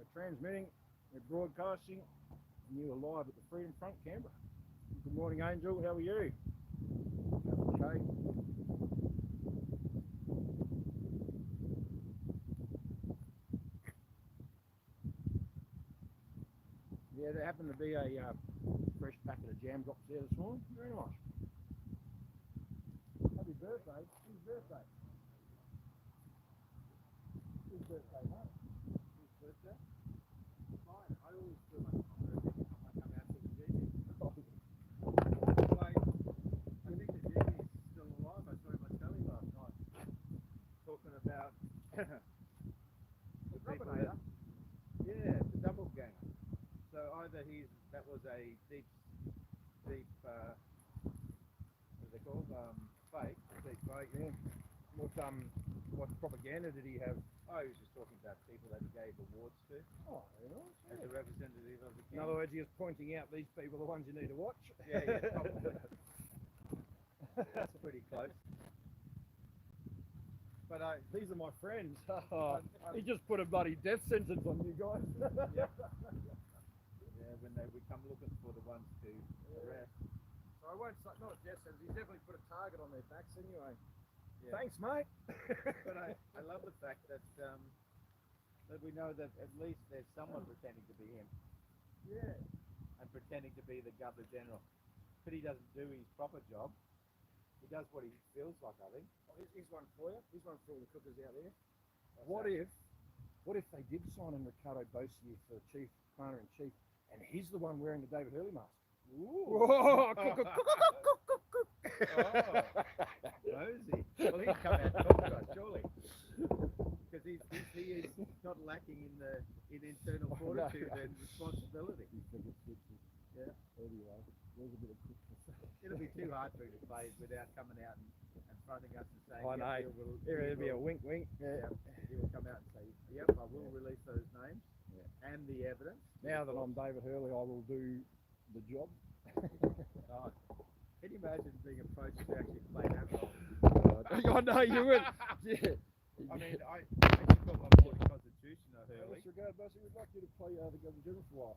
We're transmitting, we're broadcasting, and you are live at the Freedom Front, Canberra. Good morning, Angel. How are you? Okay. Yeah, there happened to be a fresh packet of jam drops there this morning. Very nice. Happy birthday. Whose birthday? Whose birthday, mate? Whose birthday? Mine. I always feel like my birthday every time I come out to the GP. Like, I think the GP is still alive. I saw him on telly last night talking about the people that, yeah, the double ganger. So either that was a deep, what are they called? Fake, deep fake. Yeah. What propaganda did he have? Oh, he was just talking about people that he gave awards to. Oh, very nice. Yeah. As a representative of the king. In other words, he was pointing out these people are the ones you need to watch. Yeah, probably. That's pretty close. But these are my friends. He just put a bloody death sentence on you guys. Yeah. Yeah, when we come looking for the ones to arrest. So I won't say, not a death sentence, he's definitely put a target on their backs anyway. Yeah. Thanks, mate. But I love the fact that we know that at least there's someone pretending to be him. Yeah. And pretending to be the Governor General. But he doesn't do his proper job. He does what he feels like, I think. Oh, here's one for you. Here's one for all the cookers out there. What if they did sign in Ricardo Bossier for Chief Commander in Chief, and he's the one wearing the David Hurley mask? Ooh. Whoa, cook. Oh, Rosie. Well, he'd come out and talk to us, surely. Because he is not lacking in internal fortitude and responsibility. Yeah. Anyway, there's a bit of quickness. It'll be too hard for him to play without coming out and fronting us and saying, I know. It'll be a wink. Yeah. He will come out and say, yep, I will release those names and the evidence. Now that I'm David Hurley, I will do the job. Oh. Can you imagine being approached to actually play that role? I know you would. Yeah. I mean, I actually got my board constitution early. Regard, Bussy, we'd like you to play the Governor General for a while.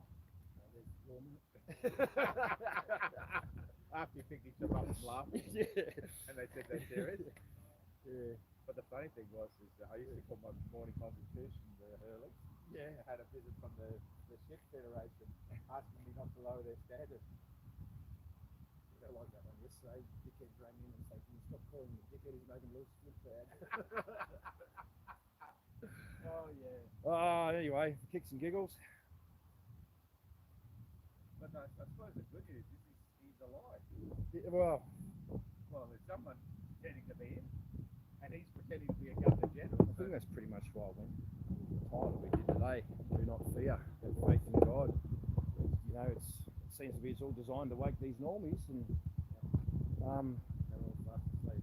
After he picked each other up and laughing. Yeah. And they said they're serious. Yeah. But the funny thing was, I used to call my morning constitution early. Yeah. I had a visit from the Ship Federation asking me not to lower their standards. They like that one yesterday. Dickheads rang in and said, can you stop calling him a dickhead? He's making Lewis look bad. Oh, yeah. Anyway, kicks and giggles. But I suppose the good news is he's alive. Yeah, well, there's someone pretending to be him, and he's pretending to be a Governor General. I think that's pretty much why I went the title we did today. Do not fear, have faith in God. You know, it seems to be it's all designed to wake these normies, and they're all fast asleep.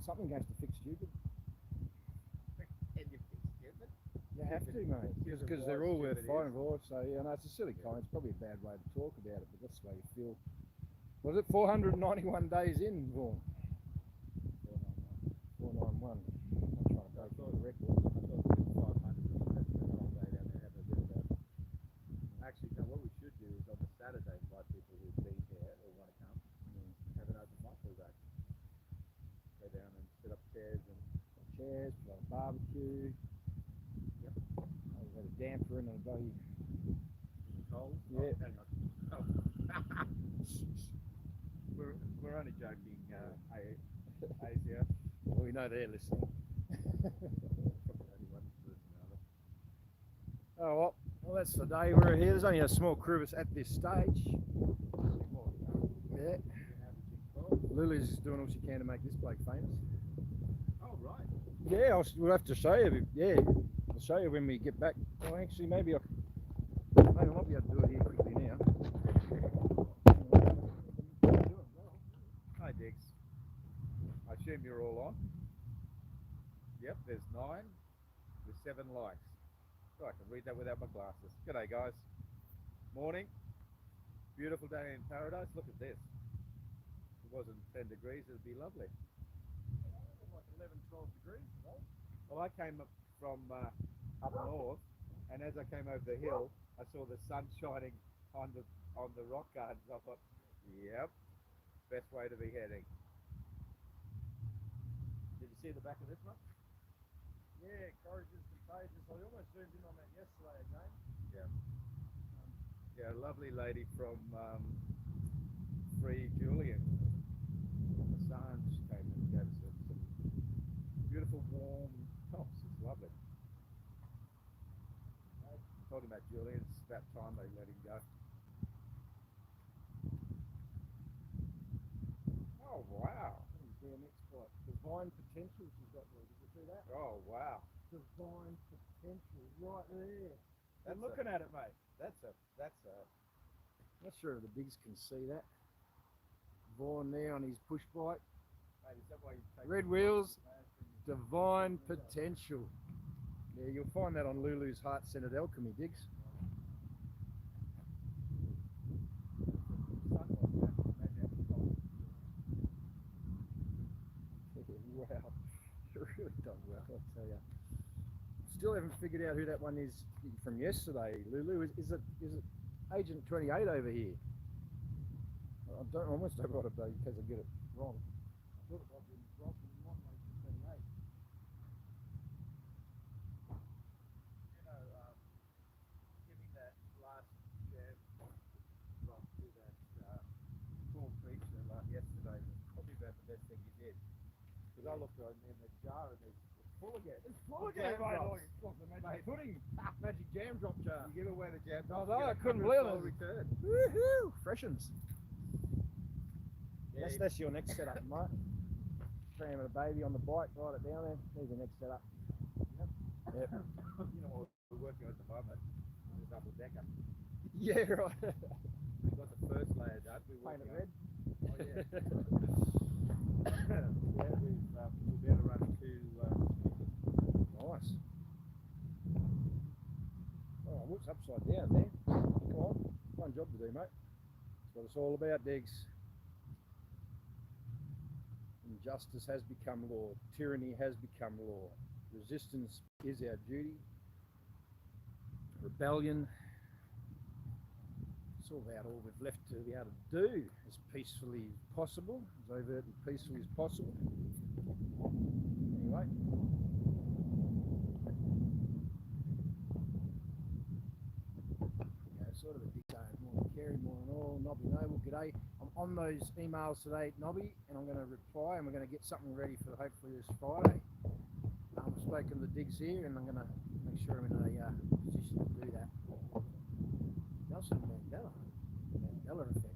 Something has to fix stupid. And you fix stupid? You have to, mate, because they're all worth fighting for. So yeah, no, it's a silly comment. It's probably a bad way to talk about it, but that's the way you feel. Was it 491 days in, Vaughan? 491. I'm trying to break the record. I thought it was 500. That's been a long day down there having a bit of that. Actually, no, what we should do is on the Saturday invite people who've been here or want to come and have an open mic all day. Go down and set up chairs, put on a barbecue. Yep. We've got a damper in and a bloody cold. Yeah. Oh, hang on. Oh. We're only joking, Asia. Well, we know they're listening. Oh well, that's the day we're here. There's only a small crew of us at this stage. Yeah. Lily's doing all she can to make this bloke famous. Oh right. Yeah, we'll have to show you. Yeah, I'll show you when we get back. Well, actually, maybe I might be able to do it here quickly now. Hi, Diggs. I assume you're all on? Yep, there's 9 with 7 likes. Oh, I can read that without my glasses. G'day, guys. Morning. Beautiful day in paradise. Look at this. If it wasn't 10 degrees, it'd be lovely. Like 11, 12 degrees today. Well, I came up from up north And as I came over the hill, I saw the sun shining on the rock gardens. I thought, yep, best way to be heading. Did you see the back of this one? Yeah, Courage is Contagious. I almost zoomed in on that yesterday again. Yeah. Yeah, a lovely lady from Free Julian. Assange came and gave us some beautiful, warm tops. It's lovely. Talking about Julian, it's about time they let him go. Oh, wow. BMX bike. Divine Potential she's got there. Did you see that? Oh, wow. Divine Potential right there. That's You're looking at it, mate. That's a Not sure if the bigs can see that. Vaughan there on his push bike. mate, is that why you take Red wheels, Divine Potential. Yeah, you'll find that on Lulu's Heart Centered Alchemy, Diggs. Wow, you really done well, I tell you. Still haven't figured out who that one is from yesterday, Lulu. Is it Agent 28 over here? I almost don't want to be in case I get it wrong. I thought it might be wrong, but it might be Agent 28. You know, giving that last jab drop to that poor creature like yesterday was probably about the best thing he did. Because I looked in the jar and it's full again. It's full again, mate. Like the magic pudding, magic jam drop jar. You give away the jab No, drop, I you get couldn't a believe 100-fold it. return. Woohoo! Freshens. Yeah, That's your next setup, mate. Cramming a baby on the bike, write it down there. There's your next setup. Yep. you know what we're working on at the moment? The double decker. Yeah, right. We've got the first layer done. We're Paint it working red. on. Oh, yeah. Yeah, we'll be able to run two. Nice. Oh, whoops, upside down there. Come on. One job to do, mate. That's what it's all about, Diggs. Injustice has become law. Tyranny has become law. Resistance is our duty. Rebellion. It's all about all we've left to be able to do as peacefully as possible, as overt and peacefully as possible. Anyway. Yeah, sort of a dictator. Morning, Kerry, morning all. Nobby Noble, g'day. I'm on those emails today, Nobby, and I'm going to reply and we're going to get something ready for hopefully this Friday. I've spoken to Diggs here and I'm going to make sure I'm in a position to do that. Nelson Mandela. Mandela effect.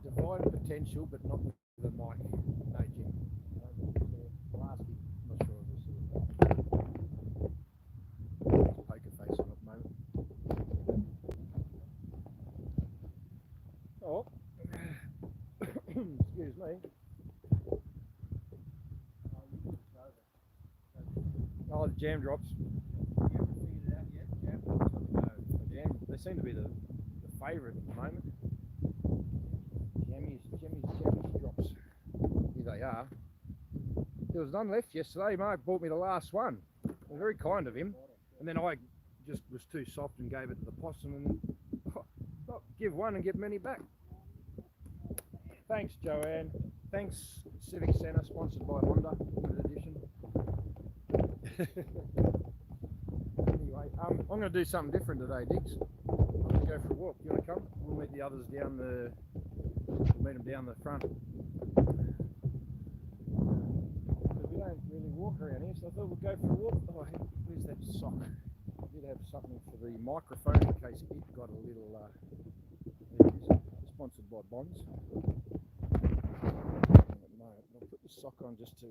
Divine potential, but not with the mic. No, Jim. I'll ask him. I'm not sure if we'll see it. Poker face on at the moment. Oh. Excuse me. Oh, the jam drops. You haven't figured it out yet? Jab drops on the go. They seem to be the favourite at the moment. Jammies drops. Here they are. There was none left yesterday. Mark bought me the last one. Well, very kind of him. And then I just was too soft and gave it to the possum and give one and get many back. Thanks, Joanne. Thanks, Civic Centre, sponsored by Honda, limited edition. Anyway, I'm going to do something different today, Diggs. I'm going to go for a walk. You want to come? We'll meet the others down the. We'll meet them down the front. Because we don't really walk around here, so I thought we'd go for a walk. Oh, where's that sock? I did have something for the microphone in case it got a little. There it is. Sponsored by Bonds. No, I'll put the sock on just to.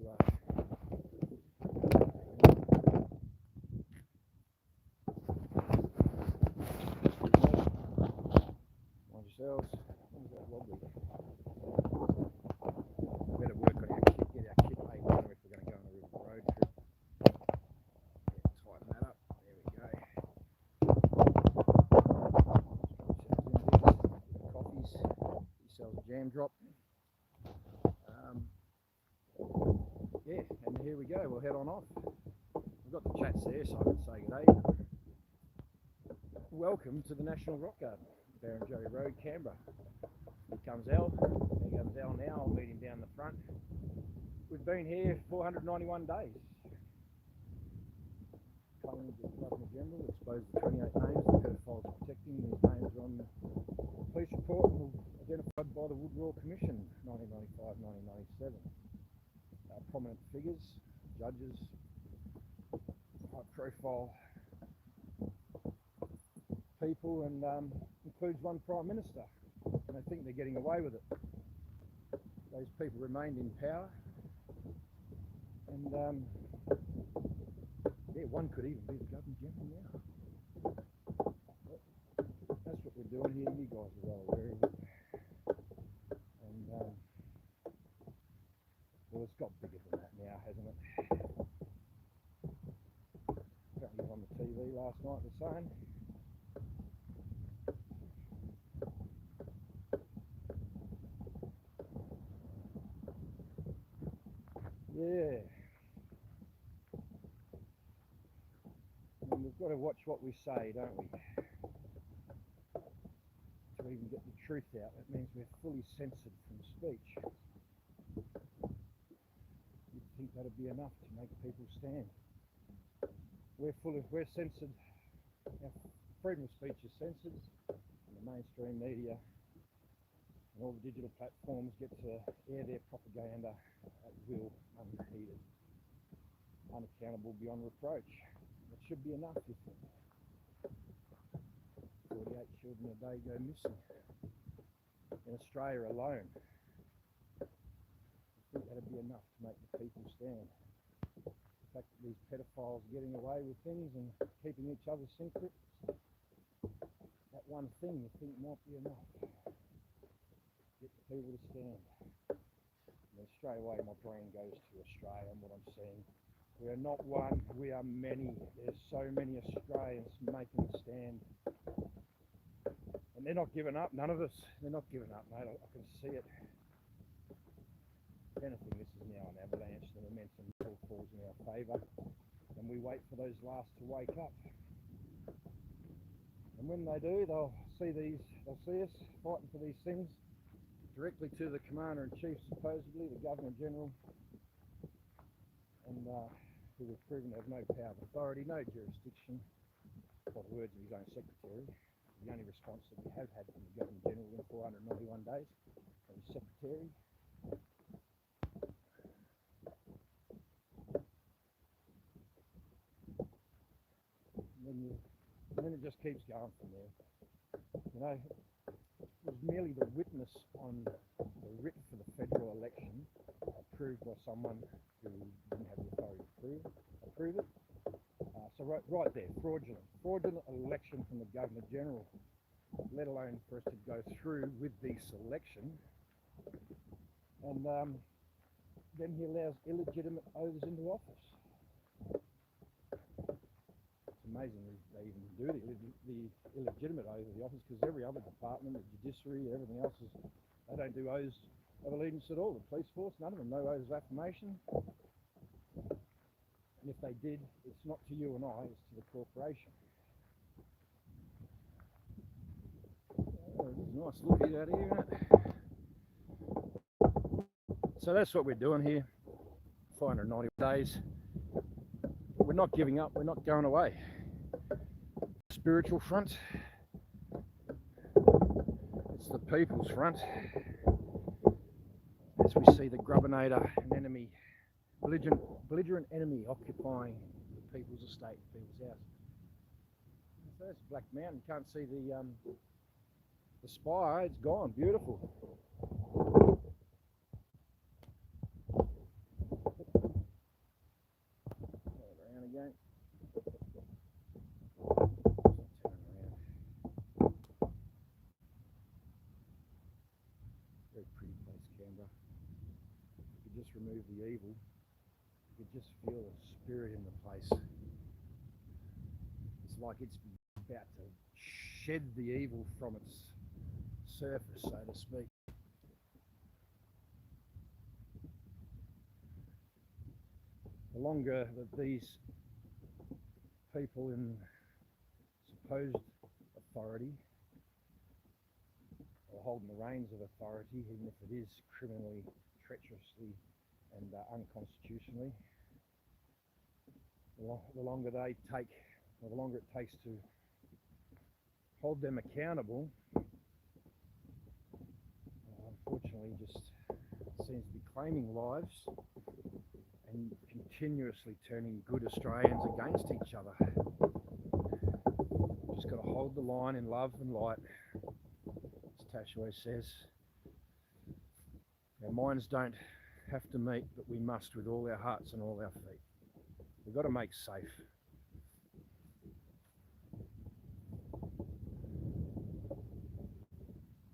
Mind yourselves. Where's that wobbly? Better work on our kit, get our kit A1 if we're going to go on a real road trip. Yeah, tighten that up. There we go. Coffees. He sells a jam drop. Yeah, and here we go. We'll head on off. We've got the chats there, so I can say good day. Welcome to the National Rock Garden, Barrenjoey Road, Canberra. Here comes Al. There comes Al now. I'll meet him down the front. We've been here 491 days. Collins, the Governor General, exposed the 28 names the pedophiles are protecting. These names are on the police report and identified by the Wood Royal Commission, 1995-1997. Prominent figures, judges, high-profile people, and includes one Prime Minister. And they think they're getting away with it. Those people remained in power, and yeah, one could even be the Governor General now. But that's what we're doing here. You guys are well aware of it. And well, it's got bigger than that now, hasn't it? Apparently on the TV last night, they're saying. Yeah. And we've got to watch what we say, don't we? To even get the truth out, that means we're fully censored from speech. You'd think that'd be enough to make people stand. We're censored. Our freedom of speech is censored, and the mainstream media and all the digital platforms get to air their propaganda at will, unheeded, unaccountable, beyond reproach. That should be enough, you think. 48 children a day go missing in Australia alone. I think that'd be enough to make the people stand. The fact that these pedophiles are getting away with things and keeping each other secret, that one thing you think might be enough. Get the people to stand. And then straight away my brain goes to Australia and what I'm seeing. We are not one, we are many. There's so many Australians making a stand. And they're not giving up, none of us. They're not giving up, mate. I can see it. If anything, this is now an avalanche. The momentum all falls in our favour. And we wait for those last to wake up. And when they do, they'll see us fighting for these things directly to the Commander-in-Chief, supposedly, the Governor-General, and who was proven to have no power of authority, no jurisdiction, by the words of his own secretary. The only response that we have had from the Governor-General in 491 days from his secretary. And then it just keeps going from there. You know, it was merely the witness on the writ for the federal election approved by someone who didn't have the authority to approve it. So right there, fraudulent election from the Governor-General, let alone for us to go through with the selection. And then he allows illegitimate oaths into office. It's amazing they even do the illegitimate oath of the office, because every other department, the judiciary, everything else, they don't do oaths of allegiance at all. The police force, none of them, no oaths of affirmation. And if they did, it's not to you and I, it's to the corporation. Oh, it is nice looking out here, isn't it? So that's what we're doing here. 490 days. We're not giving up, we're not going away. Spiritual front. It's the people's front. As we see the Grubbinator, an enemy, belligerent enemy occupying the people's estate, the people's house. So that's Black Mountain. You can't see the spire. It's gone. Beautiful. Around again. Very pretty place, Canberra. You could just remove the evil. You could just feel the spirit in the place. It's like it's about to shed the evil from its surface, so to speak. the longer that these people in supposed authority are holding the reins of authority, even if it is criminally, treacherously and unconstitutionally, the longer they take, or the longer it takes to hold them accountable, unfortunately just seems to be claiming lives and continuously turning good Australians against each other. Just got to hold the line in love and light, as Tash always says. Our minds don't have to meet, but we must with all our hearts and all our feet. We've got to make safe.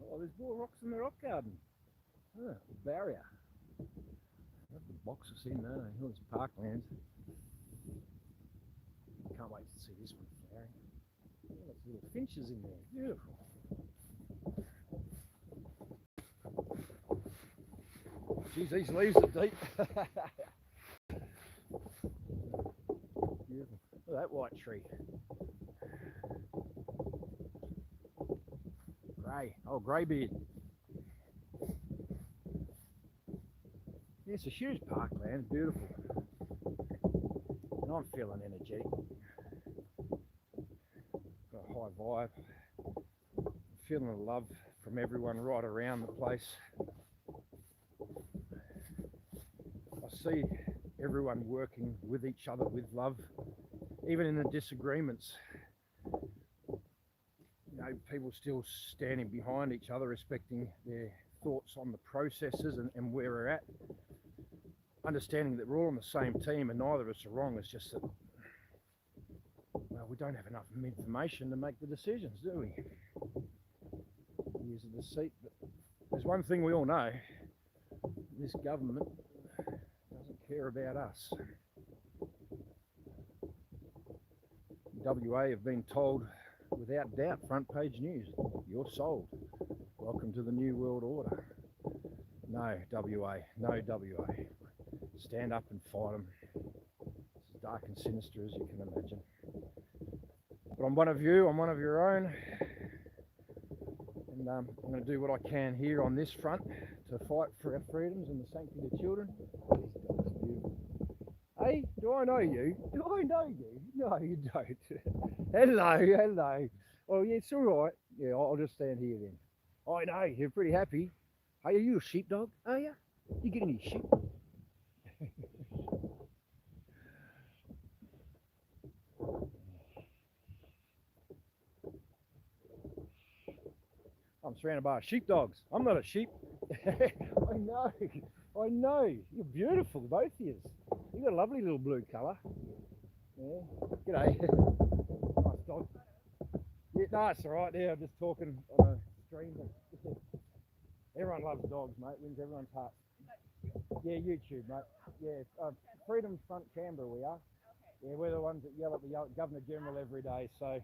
Oh, there's more rocks in the rock garden. Oh, barrier. Have to box us in there. All this parkland. Can't wait to see this one flowering. Oh, there's little finches in there. Beautiful. Geez, these leaves are deep. Beautiful. Look at that white tree. Grey. Oh, greybeard. Yeah, it's a huge parkland. Beautiful. And I'm feeling energetic. Got a high vibe. Feeling the love from everyone right around the place. I see everyone working with each other with love, even in the disagreements. You know, people still standing behind each other, respecting their thoughts on the processes and where we're at. Understanding that we're all on the same team and neither of us are wrong. It's just that, well, we don't have enough information to make the decisions, do we? Years of deceit. But there's one thing we all know: this government doesn't care about us. WA have been told without doubt, front page news, you're sold. Welcome to the New World Order. No, WA, no WA. Stand up and fight them. It's as dark and sinister as you can imagine. But I'm one of you, I'm one of your own. And I'm going to do what I can here on this front to fight for our freedoms and the sanctity of children. Hey, do I know you? Do I know you? No, you don't. Hello, hello. Oh, yeah, it's all right. Yeah, I'll just stand here then. I know, you're pretty happy. Hey, are you a sheepdog? Are you? You get any sheep? I'm surrounded by sheepdogs. I'm not a sheep. I know. You're beautiful, both of you. You've got a lovely little blue colour. Yeah. G'day. Nice dog. Yeah, no, it's all right. Yeah, I'm just talking on a stream. Everyone loves dogs, mate. Wins everyone's heart. Yeah, YouTube, mate. Yeah, Freedom Front Canberra we are. Yeah, we're the ones that yell at the Governor General every day. So,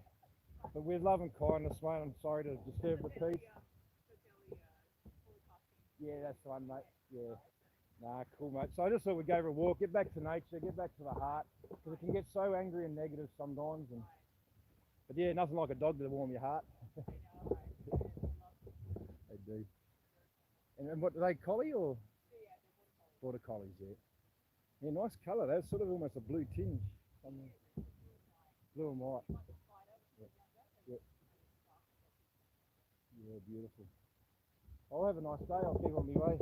but with love and kindness, mate. I'm sorry to disturb the peace. Yeah, that's the one, mate. Yeah. Nah, cool, mate. So I just thought we'd go for a walk, get back to nature, get back to the heart, because it can get so angry and negative sometimes. But yeah, nothing like a dog to warm your heart. They do. And what, are they collie or? Border collies, yeah. Yeah, nice colour. That's sort of almost a blue tinge. Blue and white. Yeah. Yeah, beautiful. I'll have a nice day. I'll keep on my way.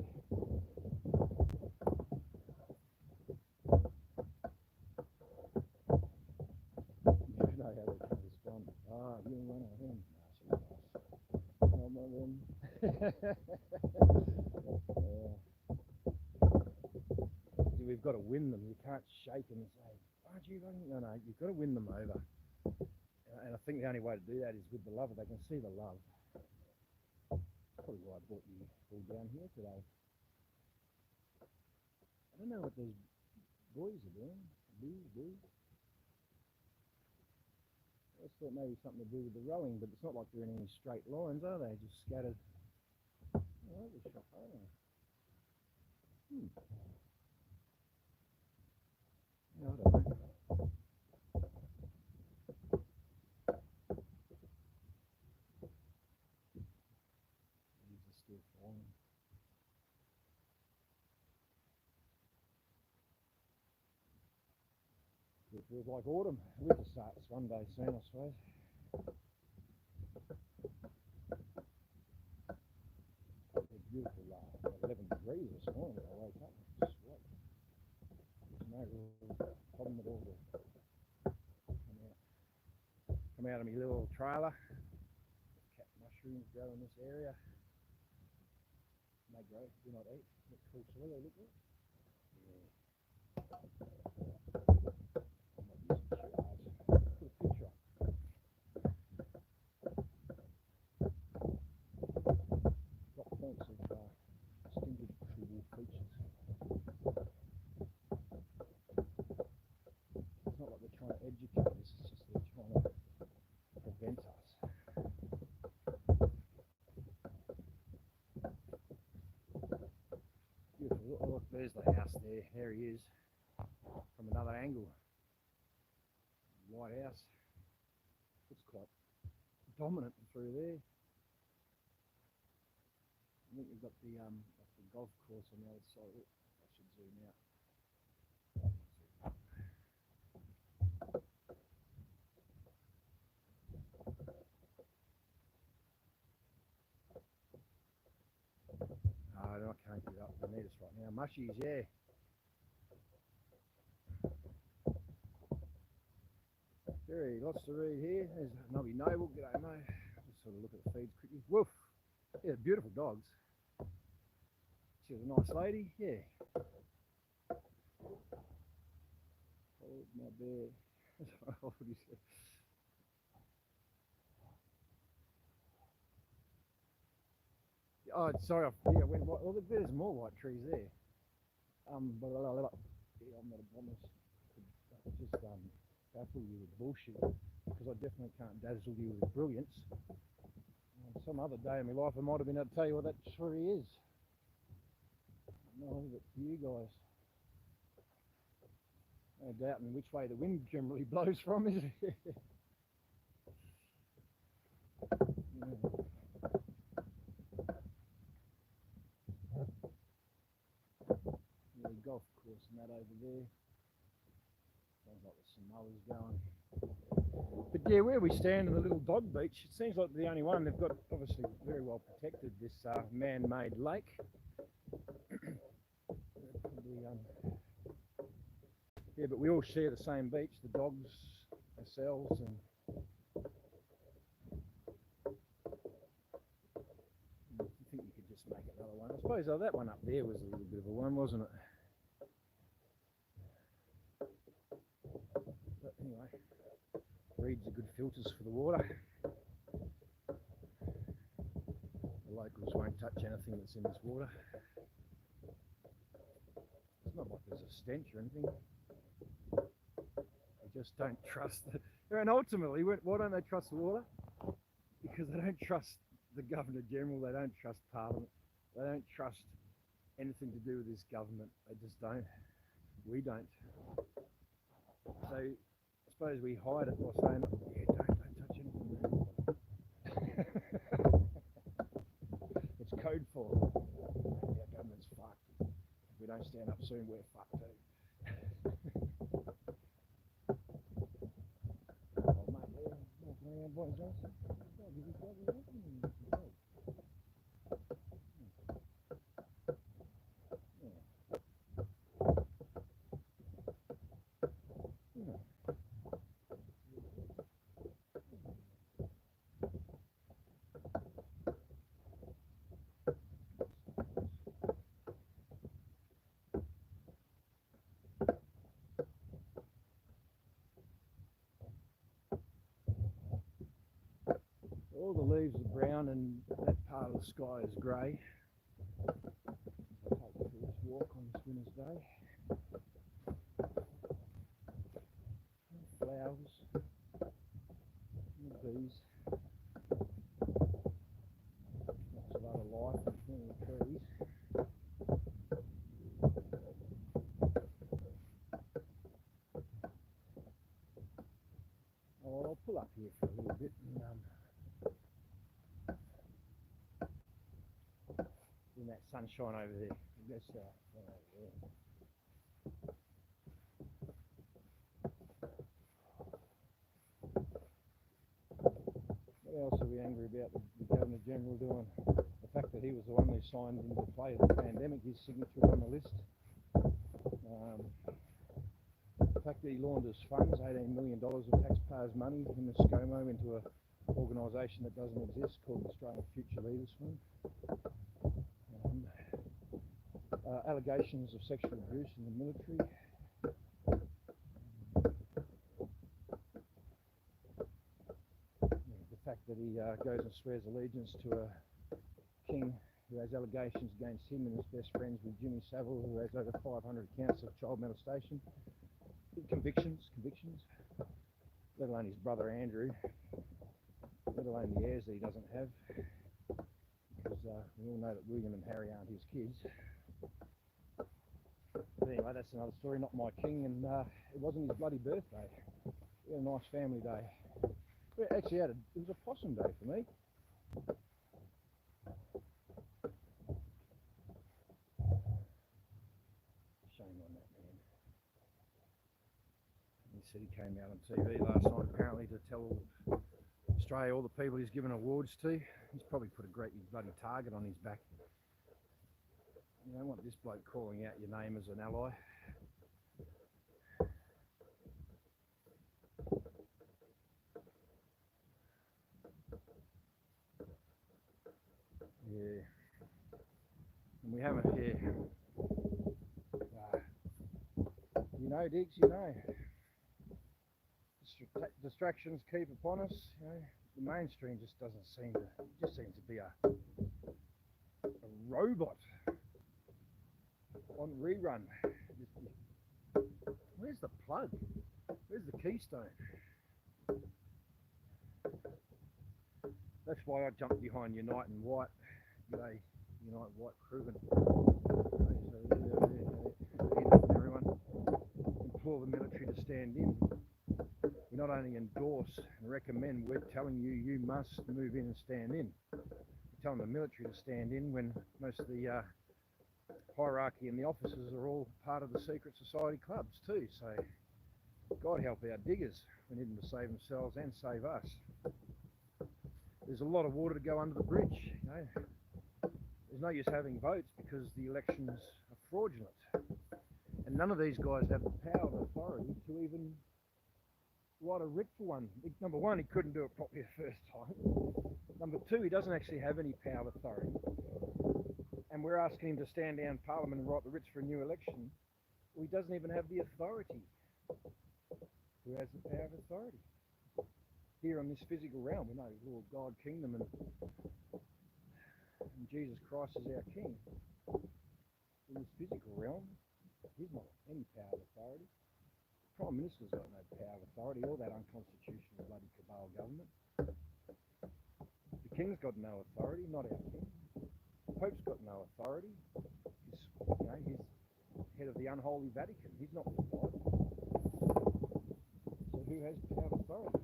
You know how they can respond. Ah, you're one of them. No, I'm one of them. Yeah. We've got to win them. You can't shake them and say, aren't you running? No, you've got to win them over. And I think the only way to do that is with the love. They can see the love. That's probably why I brought you all down here today. I don't know what those boys are doing. Boo. I just thought maybe something to do with the rowing, but it's not like they're in any straight lines, are they? Just scattered. Oh, that was shot, aren't they? I don't know. Leaves are still falling. It feels like autumn. Winter starts one day soon, I suppose. It's beautiful. 11 degrees this morning when I woke up. It's sweet. There's no real problem at all. Come out of my little trailer. Cat mushrooms grow in this area. They grow, do not eat. Look cool soil they look like. Yeah. I'm not using shards. Put a picture up. Got points of distinguishable features. It's not like they're trying to educate us, it's just they're trying to prevent us. Beautiful. Oh, look, there's the house there. There he is. From another angle. White house. Looks quite dominant through there. I think we've got the golf course on the other side. Oh, I should zoom out. I can't get up beneath us right now. Mushies, yeah. Very lots to read here. There's Nobby Noble. G'day, mate. Just sort of look at the feeds quickly. Woof. Yeah, beautiful dogs. She was a nice lady. Yeah. Hold my bear. What would you say? Oh, sorry. Yeah, went white. Well, there's more white trees there. Yeah, I'm not a bombers. Just baffle you with bullshit because I definitely can't dazzle you with brilliance. Some other day in my life, I might have been able to tell you what that tree is. No, but for you guys, no doubt in which way the wind generally blows from, is it? Yeah. Yeah, golf course and that over there. Sounds like there's some others going. But yeah, where we stand in the little dog beach, it seems like the only one. They've got obviously very well protected this man-made lake. Probably, yeah, but we all share the same beach, the dogs, ourselves, and I think you could just make another one. I suppose that one up there was a little bit of a one, wasn't it? But anyway, reeds are good filters for the water. The locals won't touch anything that's in this water. It's not like there's a stench or anything. They just don't trust it. And ultimately, why don't they trust the water? Because they don't trust the Governor General, they don't trust Parliament, they don't trust anything to do with this government. They just don't. We don't. So I suppose we hide it by saying, yeah, don't touch anything. It's code for our government's fucked. If we don't stand up soon, we're fucked too. Oh, mate, yeah, walking around Boys Johnson. All the leaves are brown and that part of the sky is grey. I'll take the first walk on this winter's day. Flowers, and the bees. Lots of other life between the trees. that sunshine over there. That's over there. What else are we angry about the Governor General doing? The fact that he was the one who signed into play the pandemic, his signature was on the list. The fact that he launders funds, $18 million of taxpayers' money in the ScoMo into an organisation that doesn't exist called the Australian Future Leaders Fund. Allegations of sexual abuse in the military. The fact that he goes and swears allegiance to a king who has allegations against him and is best friends with Jimmy Savile, who has over 500 counts of child molestation. Convictions, let alone his brother Andrew, let alone the heirs that he doesn't have, because we all know that William and Harry aren't his kids. But anyway, that's another story, not my king, and it wasn't his bloody birthday. We had a nice family day. We actually it was a possum day for me. Shame on that man. He said he came out on TV last night apparently to tell Australia all the people he's given awards to. He's probably put a great big bloody target on his back. You don't want this bloke calling out your name as an ally. Yeah. And we have it here. You know, Diggs, you know. Distractions keep upon us. You know, the mainstream just doesn't seem to. It just seems to be a robot on rerun. Where's the plug? Where's the keystone? That's why I jumped behind Unite and White. G'day, Unite White Krugen. Everyone, implore the military to stand in. We not only endorse and recommend, we're telling you, you must move in and stand in. We're telling the military to stand in when most of the hierarchy and the officers are all part of the secret society clubs too. So God help our diggers. We need them to save themselves and save us. There's a lot of water to go under the bridge. You know, there's no use having votes because the elections are fraudulent, and none of these guys have the power and authority to even write a writ for one. Number one, he couldn't do it properly the first time. Number two, he doesn't actually have any power and authority. And we're asking him to stand down Parliament and write the writs for a new election. Well, he doesn't even have the authority. Who has the power of authority? Here on this physical realm, we know Lord God, Kingdom, and Jesus Christ is our King. In this physical realm, he's not any power of authority. The Prime Minister's got no power of authority, all that unconstitutional bloody cabal government. The King's got no authority, not our King. The Pope's got no authority. He's head of the unholy Vatican. He's not for God. So who has power of authority?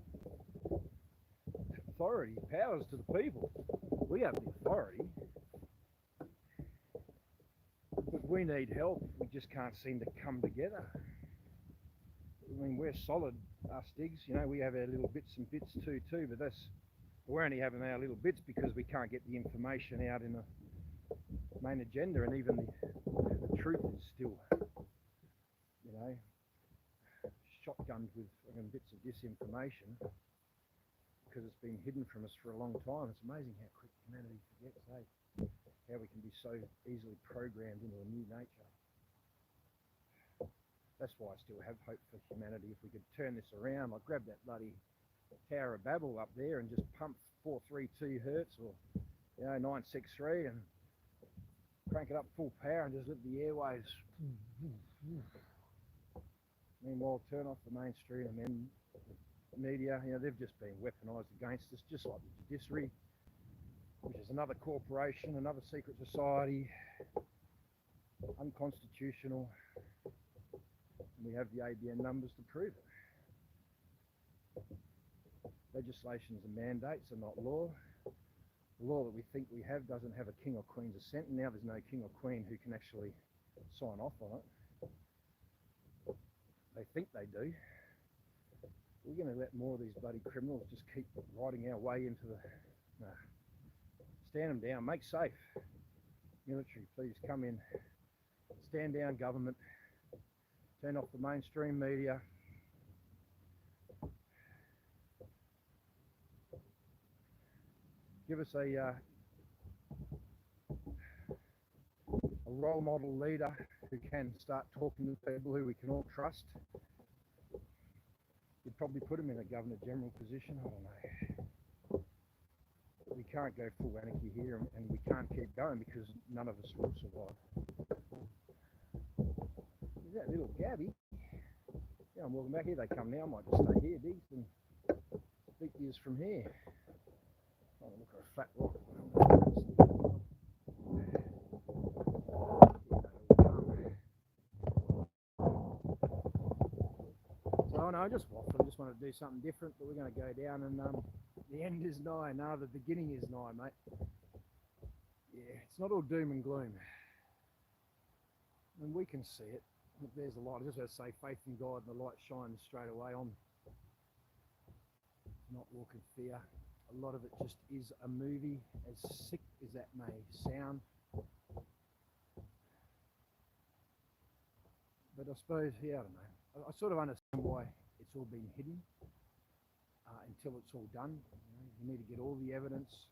Authority, powers to the people. We have the authority. But we need help. We just can't seem to come together. I mean, we're solid, us Diggs. You know, we have our little bits and bits too, but we're only having our little bits because we can't get the information out in the main agenda, and even the truth is still, you know, shotgunned with bits of disinformation because it's been hidden from us for a long time. It's amazing how quick humanity forgets, eh? How we can be so easily programmed into a new nature. That's why I still have hope for humanity. If we could turn this around, like grab that bloody Tower of Babel up there and just pump 432 hertz or 963 and crank it up full power and just let the airwaves. Meanwhile, turn off the mainstream and then the media. You know, they've just been weaponised against us, just like the judiciary, which is another corporation, another secret society, unconstitutional. And we have the ABN numbers to prove it. Legislations and mandates are not law. the law that we think we have doesn't have a king or queen's assent, and now there's no king or queen who can actually sign off on it. They think they do. We're going to let more of these bloody criminals just keep riding our way into the... No. Stand them down. Make safe. Military, please come in. Stand down, government. Turn off the mainstream media. Give us a role model leader who can start talking to people who we can all trust. You'd probably put him in a Governor General position. I don't know. We can't go full anarchy here, and we can't keep going because none of us will survive. Is that little Gabby? Yeah, I'm walking back here. They come now. I might just stay here, Diggs, and speak to you from here. Oh, look at a flat rock. So, no, I just waffle. I just want to do something different, but we're going to go down, and the end is nigh. No, the beginning is nigh, mate. Yeah, it's not all doom and gloom. And we can see it. Look, there's the light. I just got to say, faith in God, and the light shines straight away on. Not walk in fear. A lot of it just is a movie, as sick as that may sound. But I suppose, yeah, I don't know. I sort of understand why it's all been hidden until it's all done. You need to get all the evidence,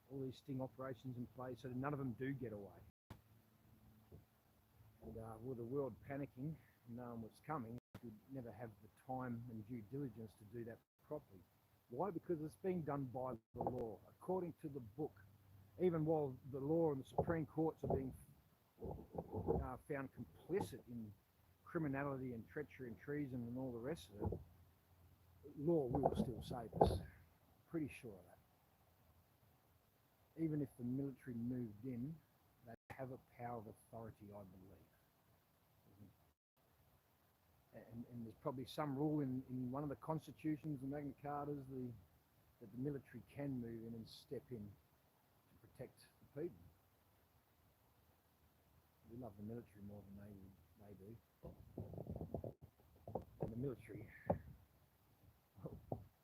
all these sting operations in place so that none of them do get away. And with the world panicking and knowing what's coming, we'd never have the time and due diligence to do that properly. Why? Because it's being done by the law, according to the book. Even while the law and the Supreme Courts are being found complicit in criminality and treachery and treason and all the rest of it, law will still save us. Pretty sure of that. Even if the military moved in, they have a power of authority, I believe. And there's probably some rule in one of the constitutions, the Magna Cartas, that the military can move in and step in to protect the people. We love the military more than they do. And the military, well,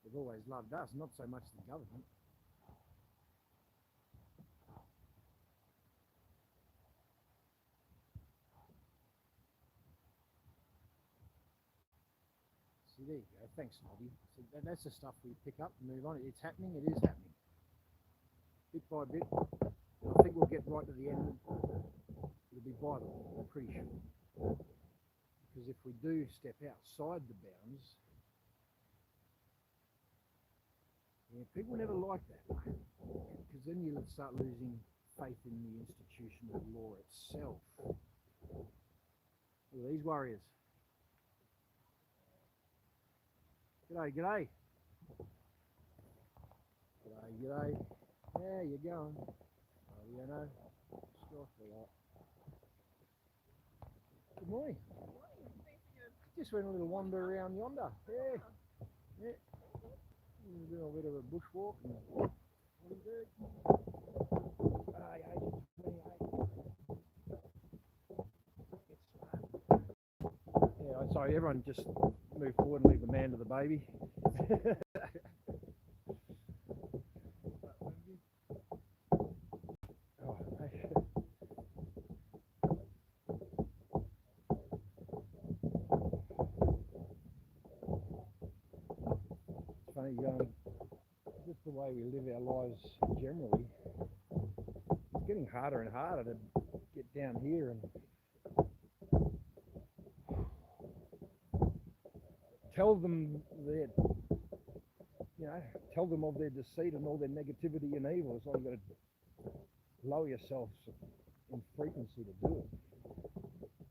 they've always loved us, not so much the government. See, there you go. Thanks, Nobby. So that's the stuff we pick up and move on. It's happening. It is happening. Bit by bit. I think we'll get right to the end. It'll be vital, I'm pretty sure. Because if we do step outside the bounds, yeah, people never like that. Because then you start losing faith in the institution of law itself. Look at these warriors. G'day, g'day. G'day, g'day. How you going? Oh, you know, strike a lot. Good morning. Just went a little wander around yonder. Yeah. Yeah. Doing a bit of a bushwalk. What do you do? Agent 28. Yeah, sorry, everyone just move forward and leave the man to the baby. Oh, it's funny, just the way we live our lives generally, it's getting harder and harder to get down here and tell them that, tell them of their deceit and all their negativity and evil. It's like you've got to lower yourself in frequency to do it.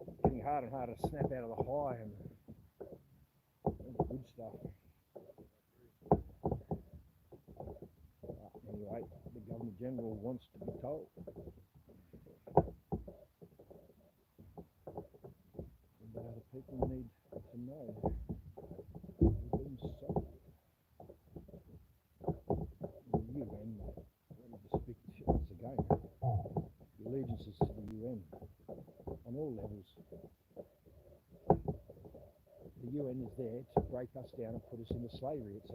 It's getting harder and harder to snap out of the high and the good stuff. Anyway, the Governor General wants to be told. And the people need to know. You and allegiances to the UN on all levels. The UN is there to break us down and put us into slavery. It's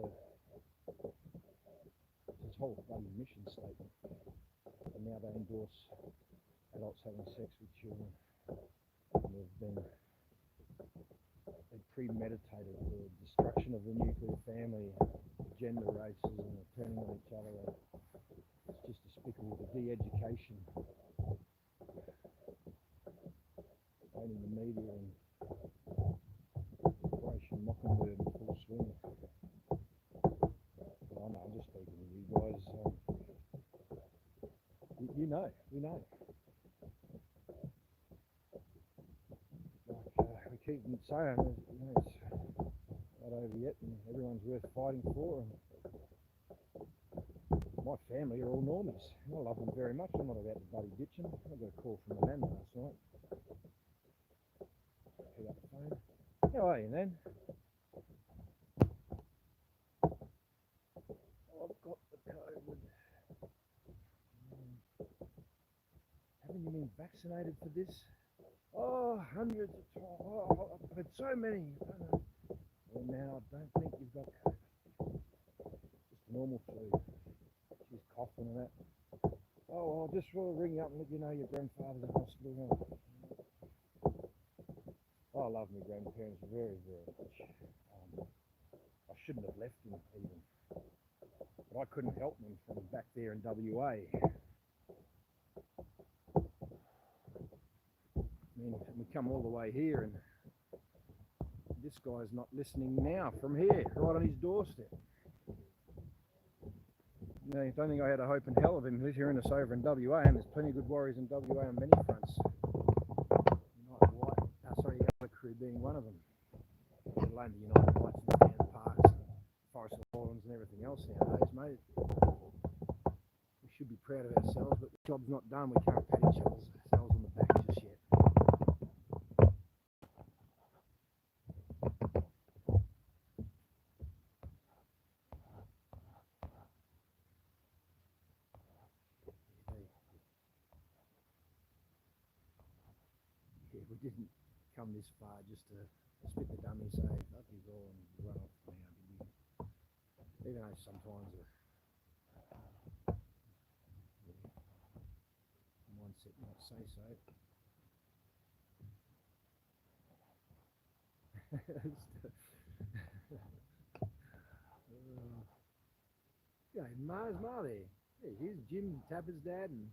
its whole bloody mission statement. And now they endorse adults having sex with children. And they premeditated the destruction of the nuclear family, gender races, and turning on each other. It's just despicable. The de-education, owning the media, and Operation Mockingbird in full swing. I know, I'm just speaking with you guys. We know. Like we keep saying, it's not over yet, and everyone's worth fighting for. And my family are all normies. I love them very much. I'm not about to bloody ditch them. I got a call from the nan last night. Pick up the phone. How are you, Nan? I've got the COVID. Haven't you been vaccinated for this? Oh, hundreds of times. Oh, I've had so many. Well, now I don't think you've got COVID. Just normal flu. She's coughing and that. Oh, I'll just ring you up and let you know your grandfather's in hospital. I love my grandparents very, very much. I shouldn't have left them even. But I couldn't help them from back there in WA. I mean, we come all the way here and this guy's not listening now from here, right on his doorstep. You know, I don't think I had a hope in hell of him hearing us over in WA, and there's plenty of good warriors in WA on many fronts. The other crew being one of them. Let alone the United Lights and the Town Parks and Forest of Islands and everything else nowadays, mate. We should be proud of ourselves, but the job's not done. We can't pat ourselves on the back just yet. Yeah, we didn't come this far just to spit the dummy, say fuck you all and run off now, did you? Even though sometimes mindset might say so. Yeah, Ma's Ma there. Yeah, here's Jim Tapper's dad, and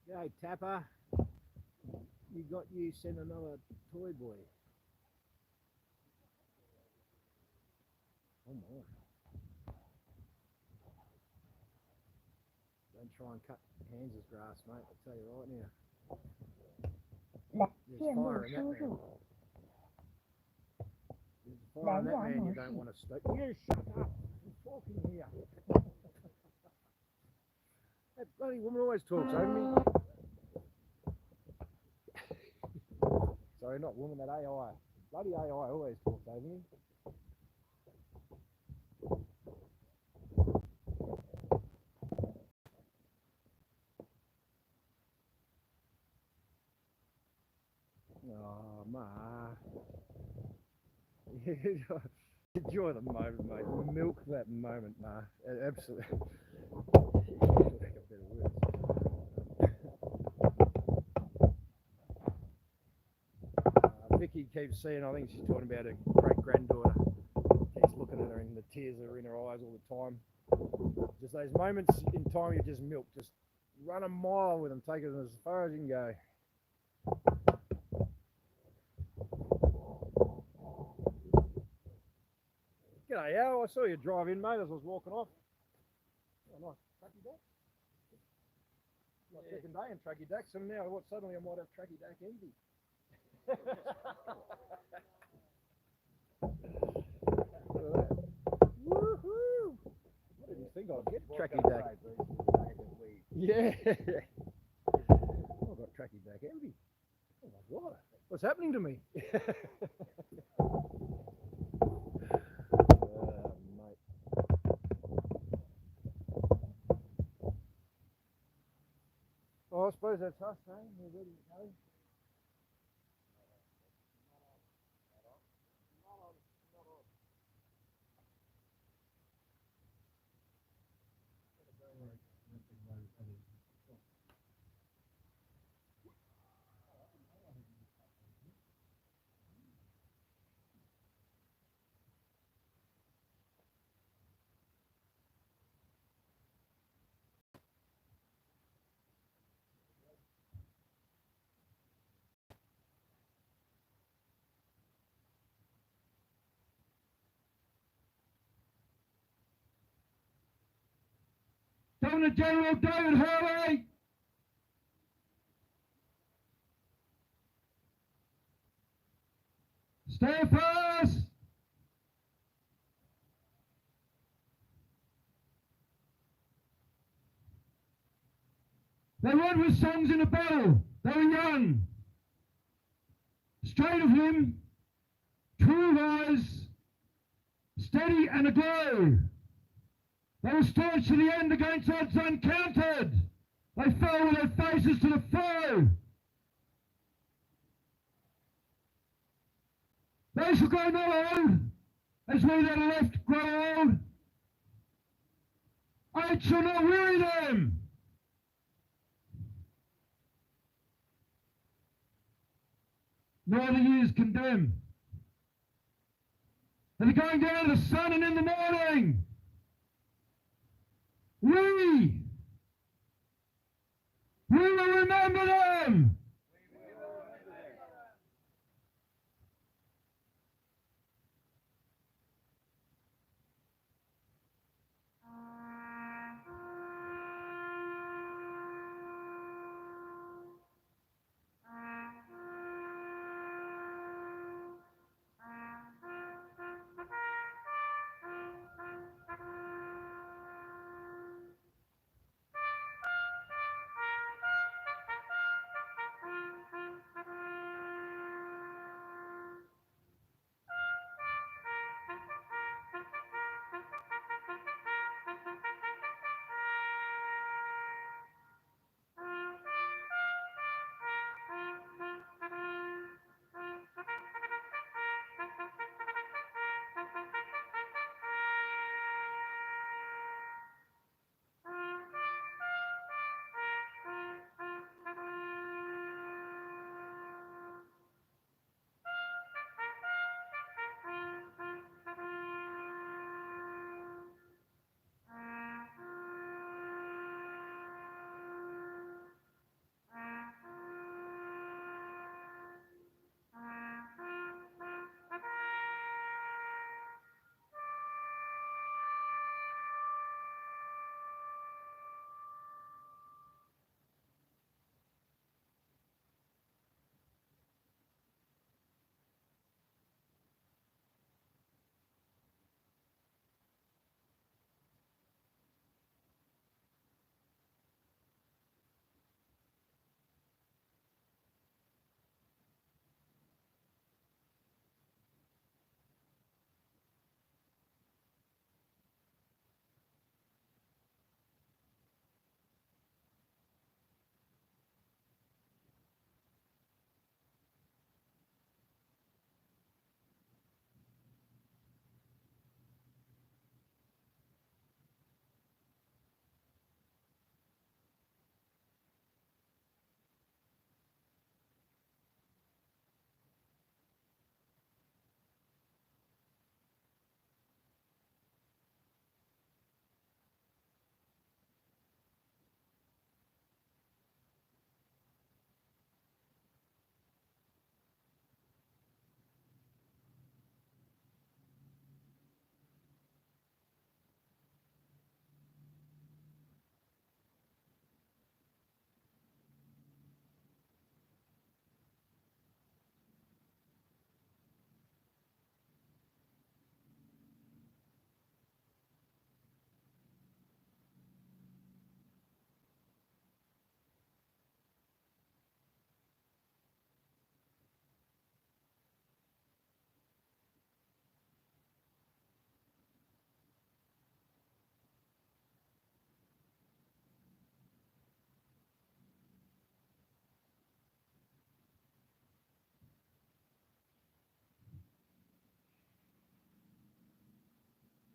go Tapper. You sent another toy boy. Oh my. Don't try and cut Hans's grass, mate, I'll tell you right now. There's fire in that man. There's fire in that man you don't want to stoke. You shut up! I'm talking here. That bloody woman always talks over me. Sorry, not woman, that AI. Bloody AI always talks over me. Oh, Ma. Enjoy the moment, mate. Milk that moment, Ma. Absolutely. Lack of better words. Vicky keeps seeing, I think she's talking about her great-granddaughter. Keeps looking at her and the tears are in her eyes all the time. Just those moments in time you just milk. Just run a mile with them, take it as far as you can go. G'day, Al. I saw you drive in, mate, as I was walking off. Oh, nice tracky dack. My second day in tracky dacks, and now what? Suddenly I might have tracky dack envy. Woohoo! What did you think I'd get? Tracky dack. Yeah. I've got tracky dack envy. Oh my God. What's happening to me? Mate. suppose that's us, eh? We're ready to go. Governor General David Hurley, stand fast. They went with songs in a battle. They were young, straight of limb, true of eyes, steady and aglow. They were staunch to the end against odds uncounted. They fell with their faces to the foe. They shall go not old, as we that are left grow old. Age shall not weary them. Nor the years condemn. And they're going down to the sun and in the morning. We will remember them.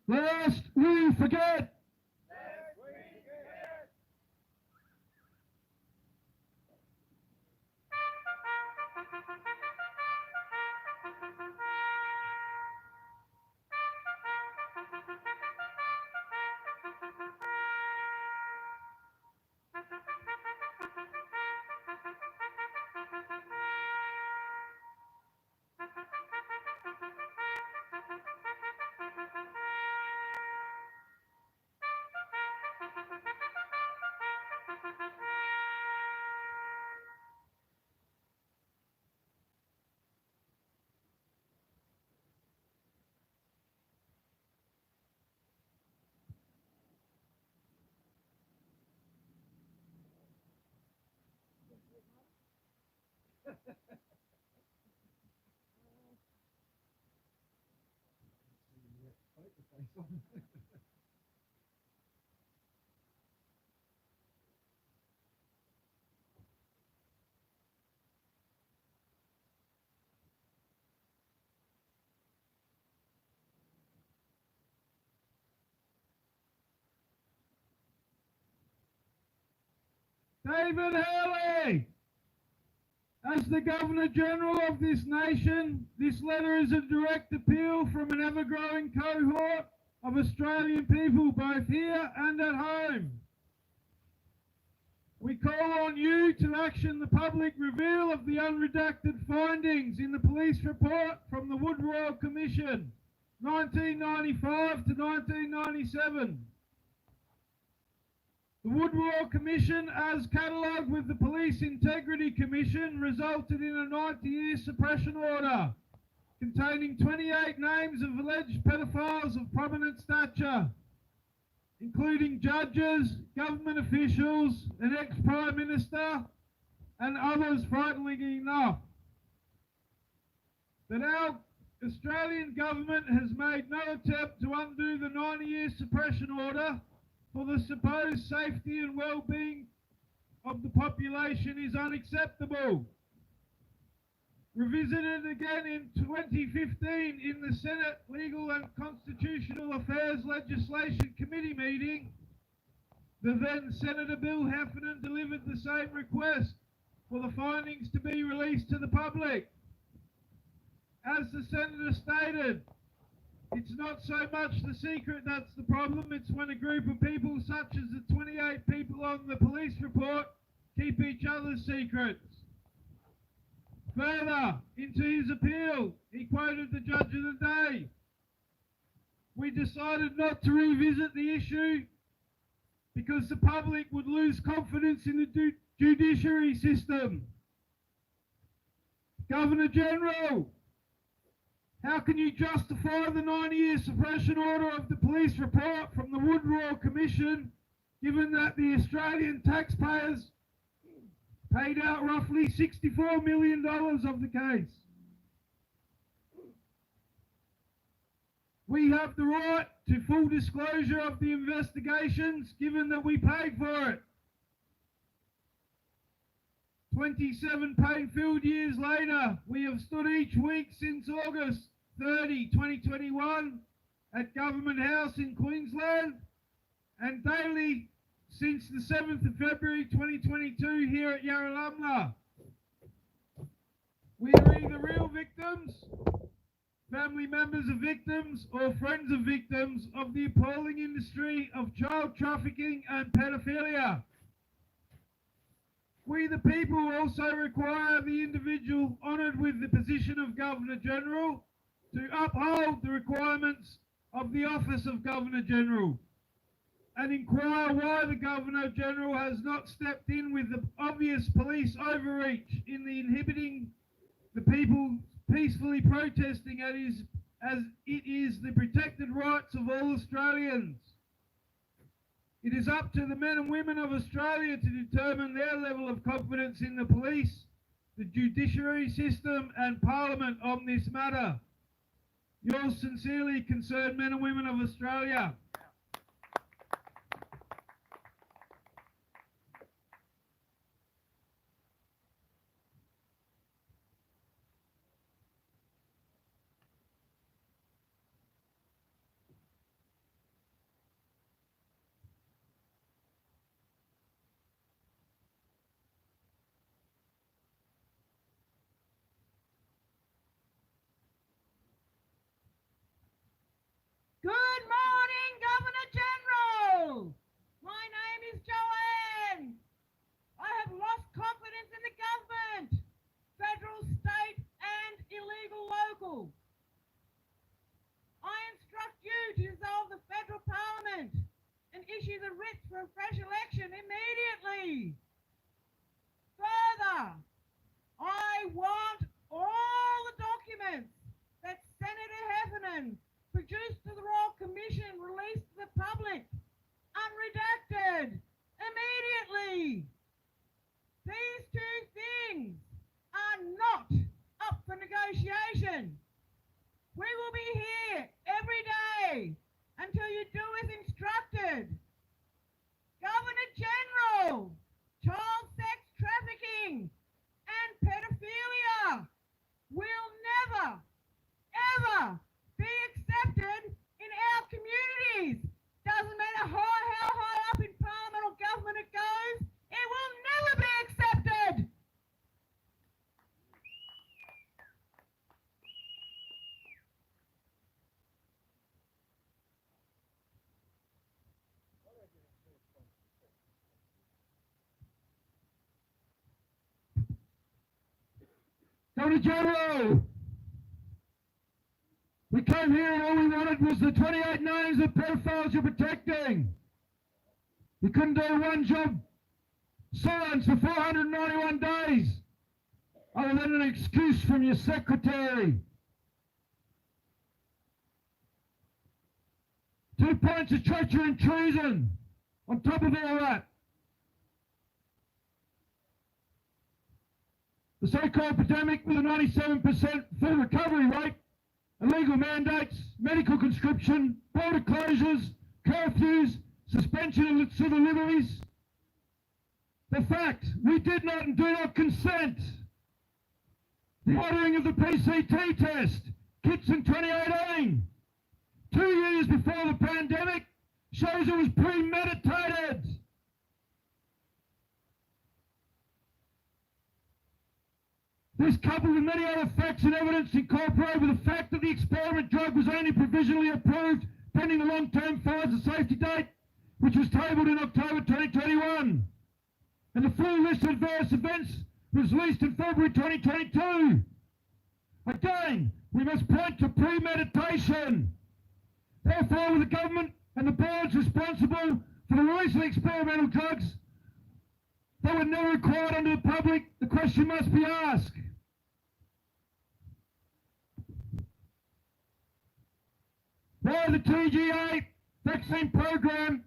lest we forget. David Hurley, as the Governor-General of this nation, this letter is a direct appeal from an ever-growing cohort of Australian people, both here and at home. We call on you to action the public reveal of the unredacted findings in the police report from the Wood Royal Commission, 1995 to 1997. The Wood Royal Commission, as catalogued with the Police Integrity Commission, resulted in a 90-year suppression order containing 28 names of alleged pedophiles of prominent stature, including judges, government officials, an ex-Prime Minister, and others frighteningly enough. That our Australian government has made no attempt to undo the 90-year suppression order for the supposed safety and well-being of the population is unacceptable. Revisited again in 2015 in the Senate Legal and Constitutional Affairs Legislation Committee meeting, the then Senator Bill Heffernan delivered the same request for the findings to be released to the public. As the Senator stated, it's not so much the secret that's the problem, it's when a group of people such as the 28 people on the police report keep each other's secrets. Further, into his appeal, he quoted the Judge of the Day. We decided not to revisit the issue because the public would lose confidence in the judiciary system. Governor-General, how can you justify the 90-year suppression order of the police report from the Wood Royal Commission, given that the Australian taxpayers paid out roughly $64 million of the case? We have the right to full disclosure of the investigations, given that we paid for it. 27 pain-filled years later, we have stood each week since August 30, 2021 at Government House in Queensland, and daily since the 7th of February 2022 here at Yarralumla. We are either real victims, family members of victims, or friends of victims of the appalling industry of child trafficking and pedophilia. We the people also require the individual honoured with the position of Governor-General to uphold the requirements of the Office of Governor-General and inquire why the Governor-General has not stepped in with the obvious police overreach in the inhibiting the people peacefully protesting as it is the protected rights of all Australians. It is up to the men and women of Australia to determine their level of confidence in the police, the judiciary system and Parliament on this matter. Yours sincerely, concerned men and women of Australia. information produced to the Royal Commission released to the public, unredacted, immediately. These two things are not up for negotiation. We will be here every day until you do as instructed. Governor General, child sex trafficking and pedophilia will never, ever be accepted in our communities. Doesn't matter how high up in Parliament or government it goes, it will never be accepted. Governor General, we came here and all we wanted was the 28 names of pedophiles you're protecting. You couldn't do one job silence for 491 days other than an excuse from your secretary. 2 points of treachery and treason on top of all that. The so-called pandemic with a 97% full recovery rate, illegal mandates, medical conscription, border closures, curfews, suspension of civil liberties. The fact we did not and do not consent. The ordering of the PCT test, kits in 2018, 2 years before the pandemic, shows it was premeditated. This, coupled with many other facts and evidence, incorporated with the fact that the experiment drug was only provisionally approved pending the long-term Pfizer safety date, which was tabled in October 2021. And the full list of adverse events was released in February 2022. Again, we must point to premeditation. Therefore, with the government and the boards responsible for the release of the experimental drugs that were never required under the public, the question must be asked. Why the TGA vaccine program,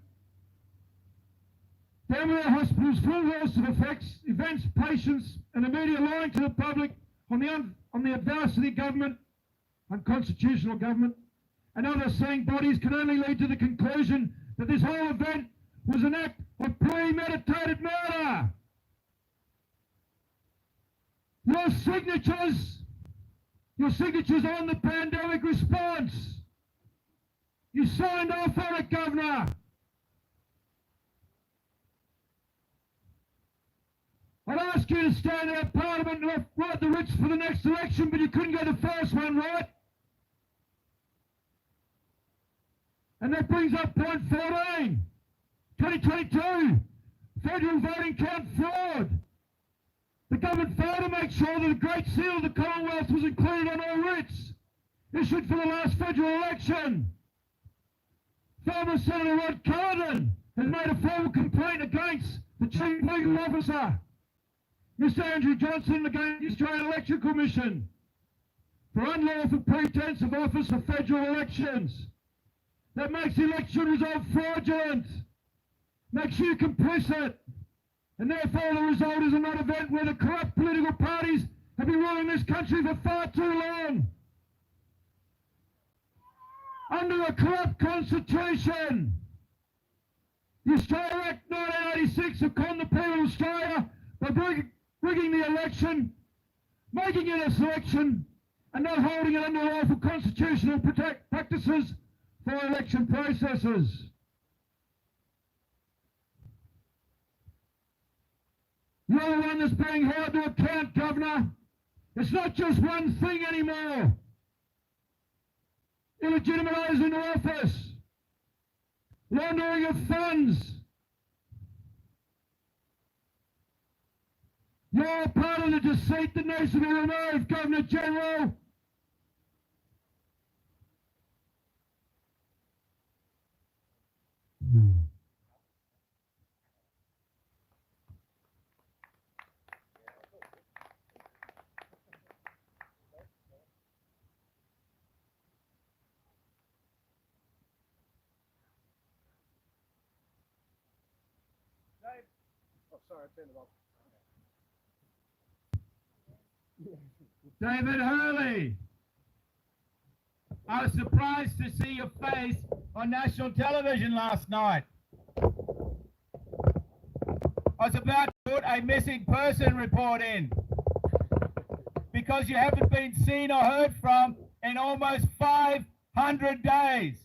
down with our hospitals full host of effects, events, patients, and the media lying to the public on the advice of the government, unconstitutional government, and other saying bodies can only lead to the conclusion that this whole event was an act of premeditated murder. Your signatures on the pandemic response. You signed off on it, Governor. I'd ask you to stand in our Parliament and write the writs for the next election, but you couldn't get the first one right. And that brings up point 14. 2022, federal voting count fraud. The government failed to make sure that the Great Seal of the Commonwealth was included on all writs issued for the last federal election. Former Senator Rod Carden has made a formal complaint against the Chief Legal Officer, Mr. Andrew Johnson, against the Australian Election Commission for unlawful pretense of office for federal elections. That makes the election result fraudulent, makes you complicit, and therefore the result is another event where the corrupt political parties have been ruling this country for far too long. Under a corrupt constitution, the Australia Act 1986 have conned the people of Australia by rigging the election, making it a selection, and not holding it under lawful constitutional practices for election processes. You're the one that's being held to account, Governor. It's not just one thing anymore. Illegitimising office, laundering of funds. You're part of the deceit that needs to be removed, Governor General. sorry, I turned it off. David Hurley. I was surprised to see your face on national television last night. I was about to put a missing person report in because you haven't been seen or heard from in almost 500 days.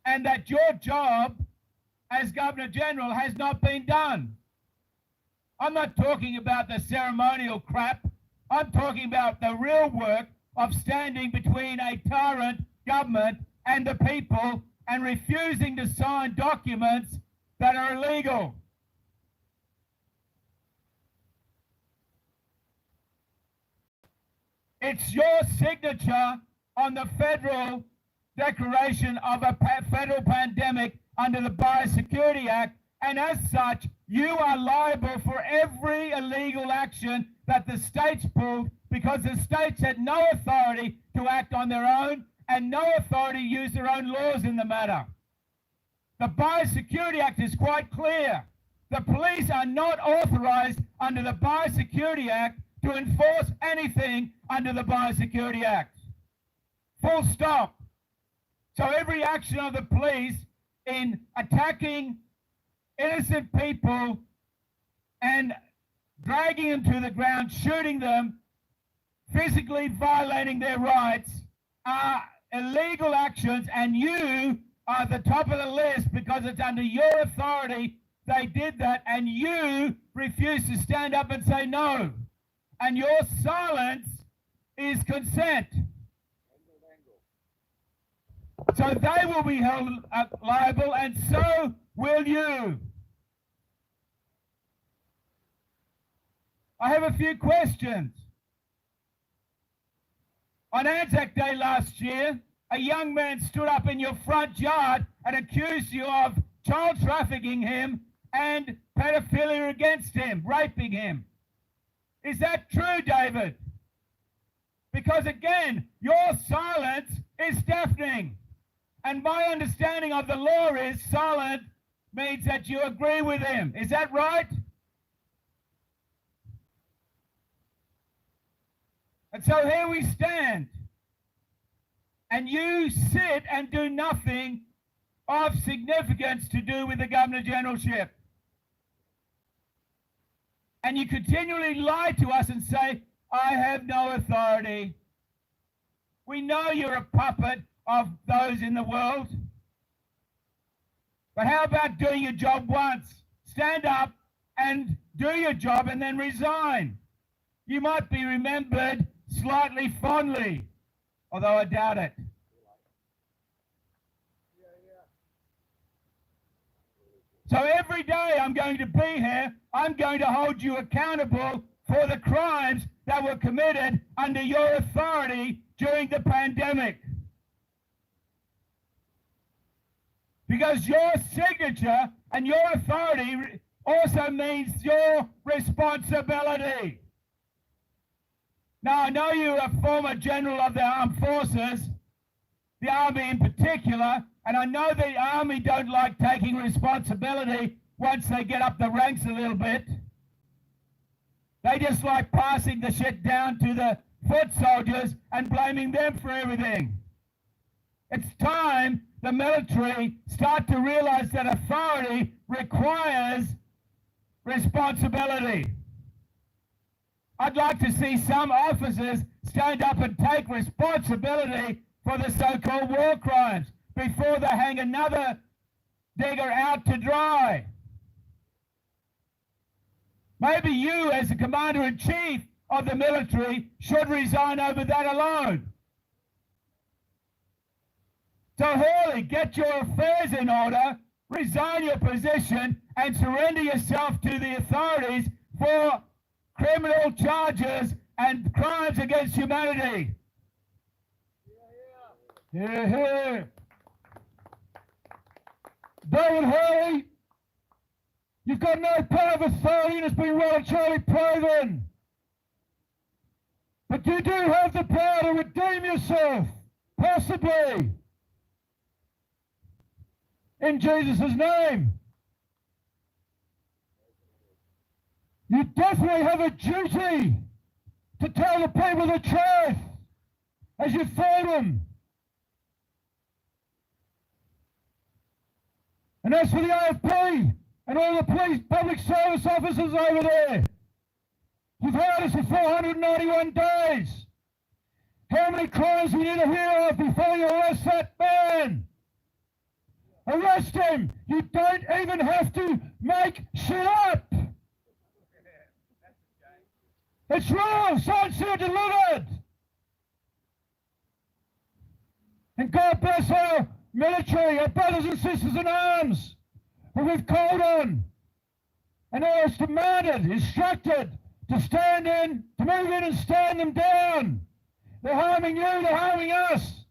And that your job as Governor General has not been done. I'm not talking about the ceremonial crap. I'm talking about the real work of standing between a tyrant government and the people and refusing to sign documents that are illegal. It's your signature on the federal declaration of a federal pandemic under the Biosecurity Act, and as such, you are liable for every illegal action that the states pulled because the states had no authority to act on their own and no authority to use their own laws in the matter. The Biosecurity Act is quite clear. The police are not authorized under the Biosecurity Act to enforce anything under the Biosecurity Act. Full stop. So every action of the police in attacking innocent people and dragging them to the ground, shooting them, physically violating their rights are illegal actions, and you are at the top of the list because it's under your authority they did that, and you refuse to stand up and say no. And your silence is consent. So they will be held liable, and so will you. I have a few questions. On Anzac Day last year, a young man stood up in your front yard and accused you of child trafficking him and pedophilia against him, raping him. Is that true, David? Because again, your silence is deafening. And my understanding of the law is silent means that you agree with him. Is that right? And so here we stand. And you sit and do nothing of significance to do with the Governor Generalship. And you continually lie to us and say, I have no authority. We know you're a puppet of those in the world. But how about doing your job once? Stand up and do your job and then resign. You might be remembered slightly fondly, although I doubt it. So every day I'm going to be here, I'm going to hold you accountable for the crimes that were committed under your authority during the pandemic. Because your signature and your authority also means your responsibility. Now, I know you're a former general of the armed forces, the Army in particular, and I know the Army don't like taking responsibility once they get up the ranks a little bit. They just like passing the shit down to the foot soldiers and blaming them for everything. It's time the military start to realize that authority requires responsibility. I'd like to see some officers stand up and take responsibility for the so-called war crimes before they hang another digger out to dry. Maybe you, as the Commander-in-Chief of the military, should resign over that alone. So Hurley, get your affairs in order, resign your position, and surrender yourself to the authorities for criminal charges and crimes against humanity. Hear, hear. David Hurley, you've got no power of authority, and it's been well and truly proven. But you do have the power to redeem yourself, possibly. In Jesus' name. You definitely have a duty to tell the people the truth as you fought them. And as for the AFP and all the police public service officers over there, you've had us for 491 days. How many crimes do you need to hear of before you arrest that man? Arrest him! You don't even have to make shit up! It's real! Signed, sealed, delivered! And God bless our military, our brothers and sisters in arms, who we've called on and always demanded, instructed to stand in, to move in and stand them down. They're harming you, they're harming us.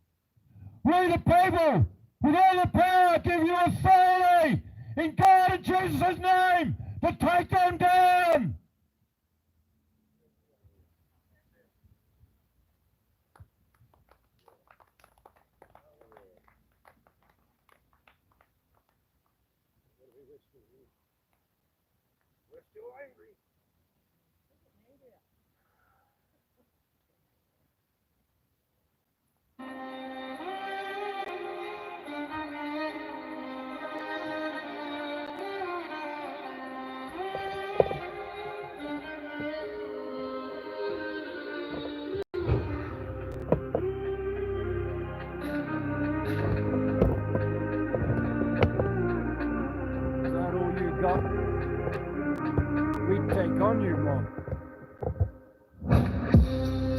We the people, with all the power, give you authority in God and Jesus' name to take them down. We're still angry. Is that all you got? We take on you, Mom.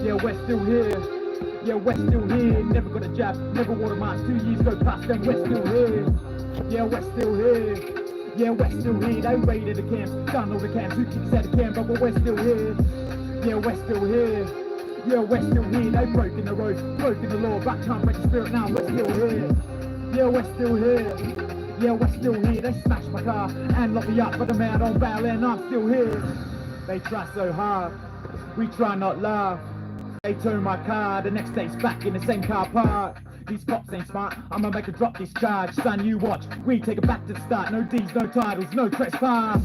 Yeah, we're still here. Yeah, we're still here. Never got a jab, never wore a mask. 2 years go past, and we're still here. Yeah, we're still here. Yeah, we're still here. They raided the camps, done all the camps. Who kicks out the camp, but we're still here. Yeah, we're still here. Yeah, we're still here. They broken the roads, broken the law, but can't break the spirit now. We're still here. Yeah, we're still here. Yeah, we're still here. They smashed my car and locked me up, but I'm out on bail and I'm still here. They try so hard, we try not laugh. They turn my car, the next day's back in the same car park. These cops ain't smart, I'ma make a drop this charge. Son, you watch, we take it back to the start. No D's, no titles, no trespass.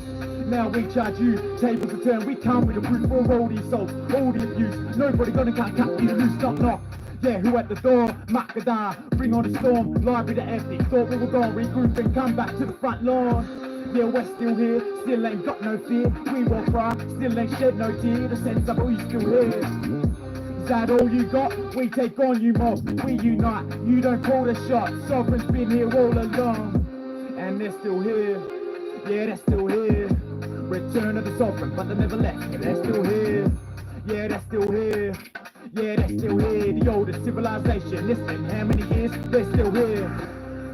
Now we charge you, tables are turned. We come with a proof for all the assaults, all the abuse. Nobody gonna cut you loose, knock knock. Yeah, who at the door? Makadar, bring on the storm. Library to empty, thought we were gone, regroup and come back to the front lawn. Yeah, we're still here, still ain't got no fear. We walk right, still ain't shed no tear. The sense of we still here. Is that all you got? We take on you mob, we unite. You don't call the shots, sovereign's been here all along. And they're still here, yeah, they're still here. Return of the sovereign, but they never left. They're still here, yeah, they're still here. Yeah, they're still here, the oldest civilization. Listen, how many years? They're still here.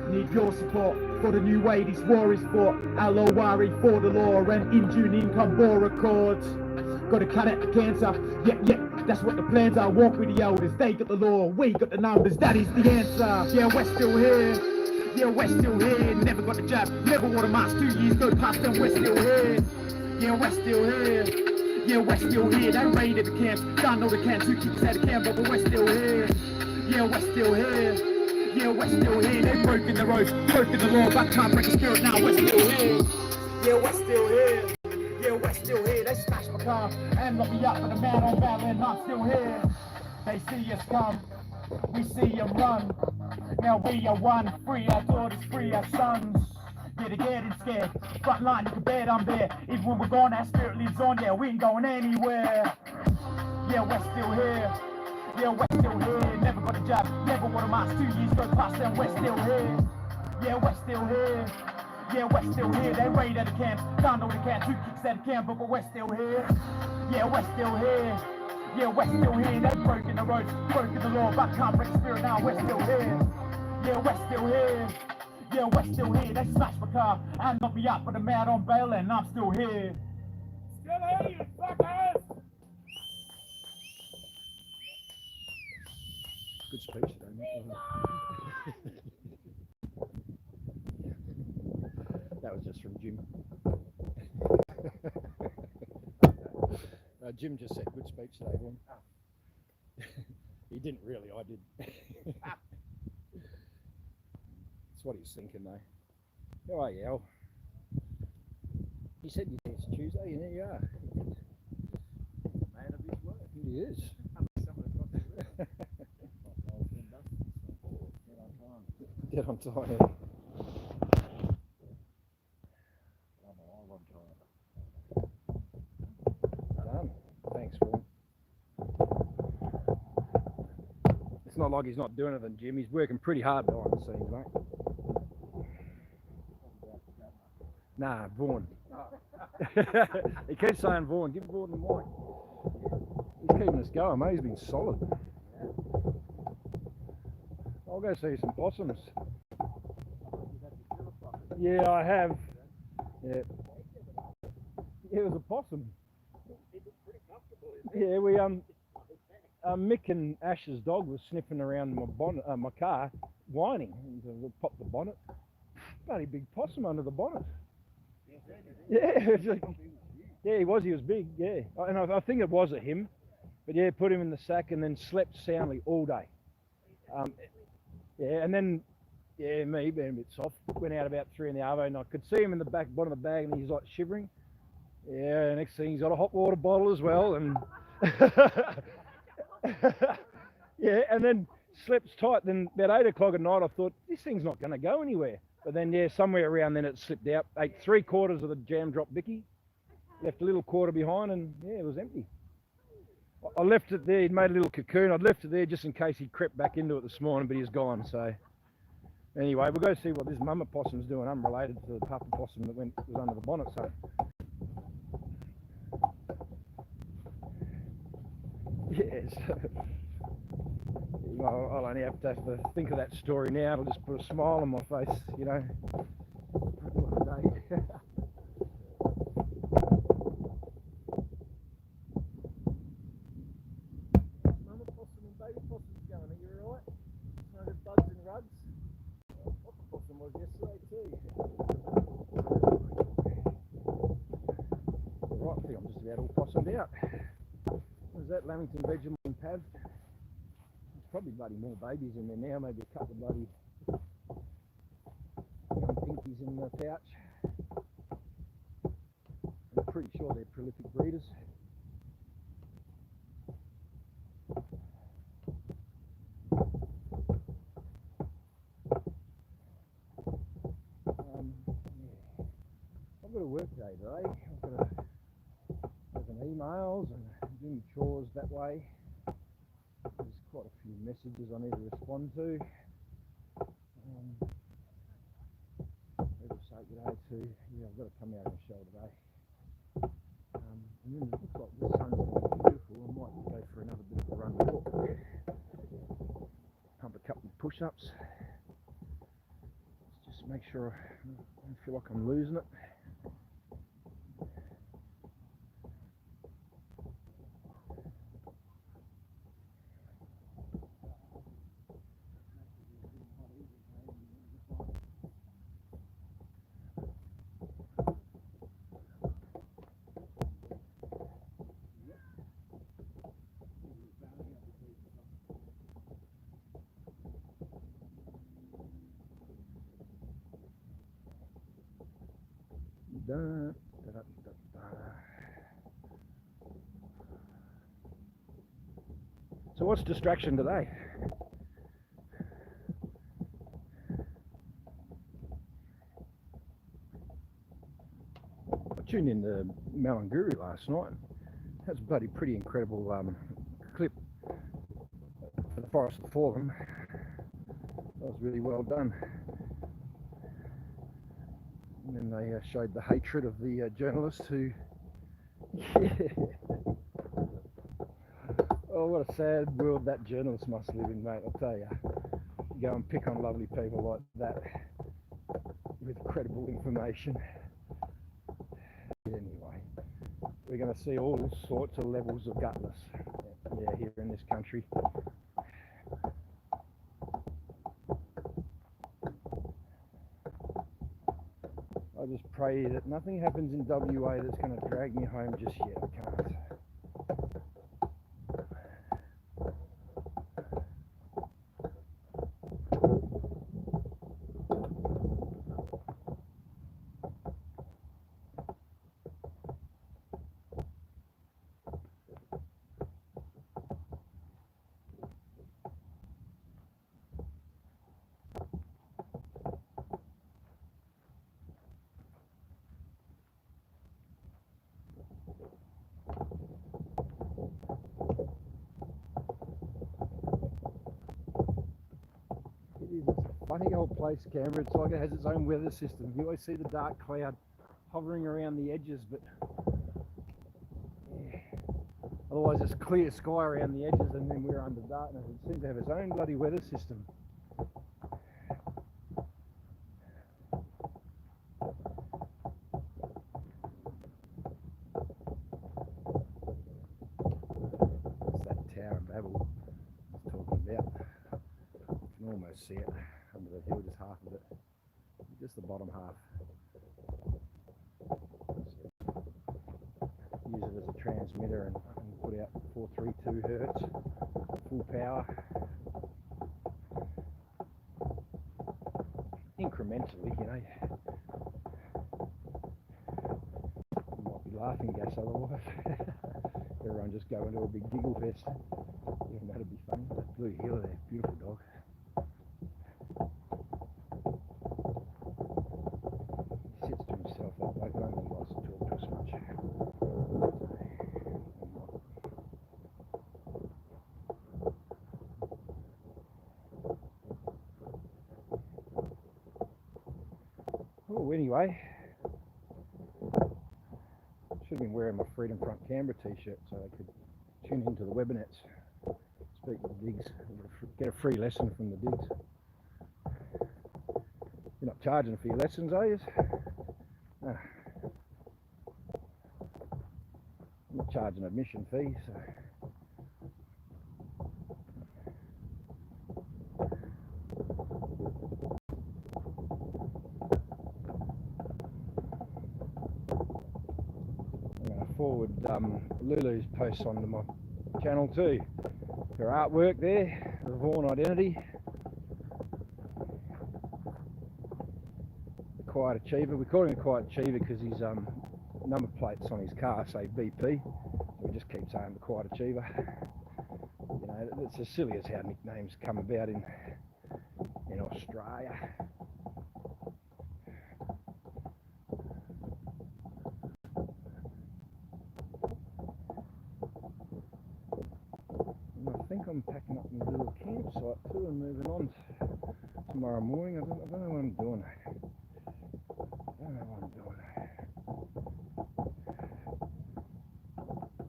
Need your support for the new way these war is fought. Al-Owari for the law and in June income war accords. Gotta cut out the cancer, yeah, that's what the plans are. Walk with the elders, they got the law, we got the numbers, that is the answer. Yeah, we're still here, yeah, we're still here. Never got the jab, never wore a mask. 2 years go past and we're still here. Yeah, we're still here. Yeah, we're still here. They raided the camps, done all the camps. Who kicks out the camp, but we're still here. Yeah, we're still here. Yeah, we're still here. They've broken the roads, broken the law, but can't break the spirit now. We're still here. Yeah, we're still here. Yeah, we're still here. They smashed my car and locked me up, but the man on bail and I'm still here. They see us come, we see them run. Now we are one, free our daughters, free our sons. Yeah, they're getting scared. Front line, you can bet I'm there. Even when we're gone, our spirit lives on. Yeah, we ain't going anywhere. Yeah, we're still here. Yeah, we're still here. Never got a job, never wore a mask. 2 years go past and we're still here. Yeah, we're still here. Yeah, we're still here. They raided the camps, done all the camps. Who kicks out the camp, but we're still here. Yeah, we're still here. Yeah, we're still here. They've broken the roads, broken the law, but can't break the spirit now. We're still here. Yeah, we're still here. Yeah, we're still here. They smashed my car and knocked me up, but I'm out on bail and I'm still here. Still here, you fuckers! Good speech today, mate. That was just from Jim. Jim just said good speech today, everyone. He didn't really, I did. That's what he's thinking though. How are you, Al? He said you dance Tuesday, and there you are. He is. Dead on time. Yeah. Done. Thanks, Will. It's not like he's not doing anything, Jim. He's working pretty hard behind the scenes, mate. Nah, Vaughan. He keeps saying Vaughan. Give Vaughan the mic. He's keeping us going, mate. He's been solid. I'll go see some possums. Yeah, I have. Yeah. Yeah, it was a possum. Yeah, we Mick and Ash's dog was sniffing around my bonnet, my car, whining. And we popped the bonnet. Bloody big possum under the bonnet. Yeah, yeah, he was big. Yeah, and I think it was a him, but yeah, put him in the sack and then slept soundly all day. Yeah, and then me being a bit soft, went out about 3 in the arvo, and I could see him in the back bottom of the bag, and he's like shivering. Yeah, next thing he's got a hot water bottle as well, and yeah, and then slept tight. Then about 8 o'clock at night, I thought this thing's not going to go anywhere. But then yeah, somewhere around then it slipped out. Ate 3/4 of the jam drop Bicky, left a little quarter behind, and yeah, it was empty. I left it there. He'd made a little cocoon. I'd left it there just in case he crept back into it this morning, but he's gone. So anyway, we'll go see what this mama possum's doing, unrelated to the papa possum that was under the bonnet. So yes, I'll only have to think of that story now. It'll just put a smile on my face, you know. One day. Mama possum and baby possum's going. Are you alright? No good bugs and rugs. Papa possum was yesterday too. Right, I think I'm just about all possumed out. Was that Lamington Benjamin Pav? There's probably bloody more babies in there now, maybe a couple of bloody young pinkies in the pouch. I'm pretty sure they're prolific breeders. Yeah. I've got to work today. I've got to open emails and do my chores that way. There's quite a few messages I need to respond to. People say today too, yeah, I've got to come out and show today. And then it looks like the sun's going to be beautiful. I might go for another bit of a run walk. Pump a couple of push-ups. Just make sure I don't feel like I'm losing it. Da, da, da, da. So what's distraction today? I tuned in to Malanguru last night. That's a bloody pretty incredible clip for the Forest Forum. That was really well done. And then they showed the hatred of the journalist who, yeah. Oh, what a sad world that journalist must live in, mate, I'll tell you. You go and pick on lovely people like that with credible information. Anyway, we're going to see all sorts of levels of gutless, yeah, here in this country. I just pray that nothing happens in WA that's going to drag me home just yet. I can't. funny old place, Canberra. It's like it has its own weather system. You always see the dark cloud hovering around the edges, but yeah. Otherwise it's clear sky around the edges and then we're under darkness. It seems to have its own bloody weather system. It's that Tower of Babel I was talking about. You can almost see it under the hill, just half of it. Just the bottom half. Use it as a transmitter and put out 432 hertz, full power. Incrementally, you know. You might be laughing gas otherwise. Everyone just go into a big giggle fest. Yeah, that'd be funny. That blue heeler there, beautiful dog. He sits to himself, that bloke. I don't think he likes to talk to us much. Oh, anyway, should have been wearing my Freedom Front Canberra t-shirt so I could tune into the webinets, speak to the digs, get a free lesson from the digs. You're not charging for your lessons, are you? No. I'm not charging admission fee, so. Forward Lulu's posts onto my channel too. Her artwork there, the Vaughan identity. The Quiet Achiever. We call him a Quiet Achiever because his number plates on his car say BP. We just keep saying the Quiet Achiever. You know, it's as silly as how nicknames come about in Australia. I think I'm packing up my little campsite too and moving on tomorrow morning. I don't know what I'm doing.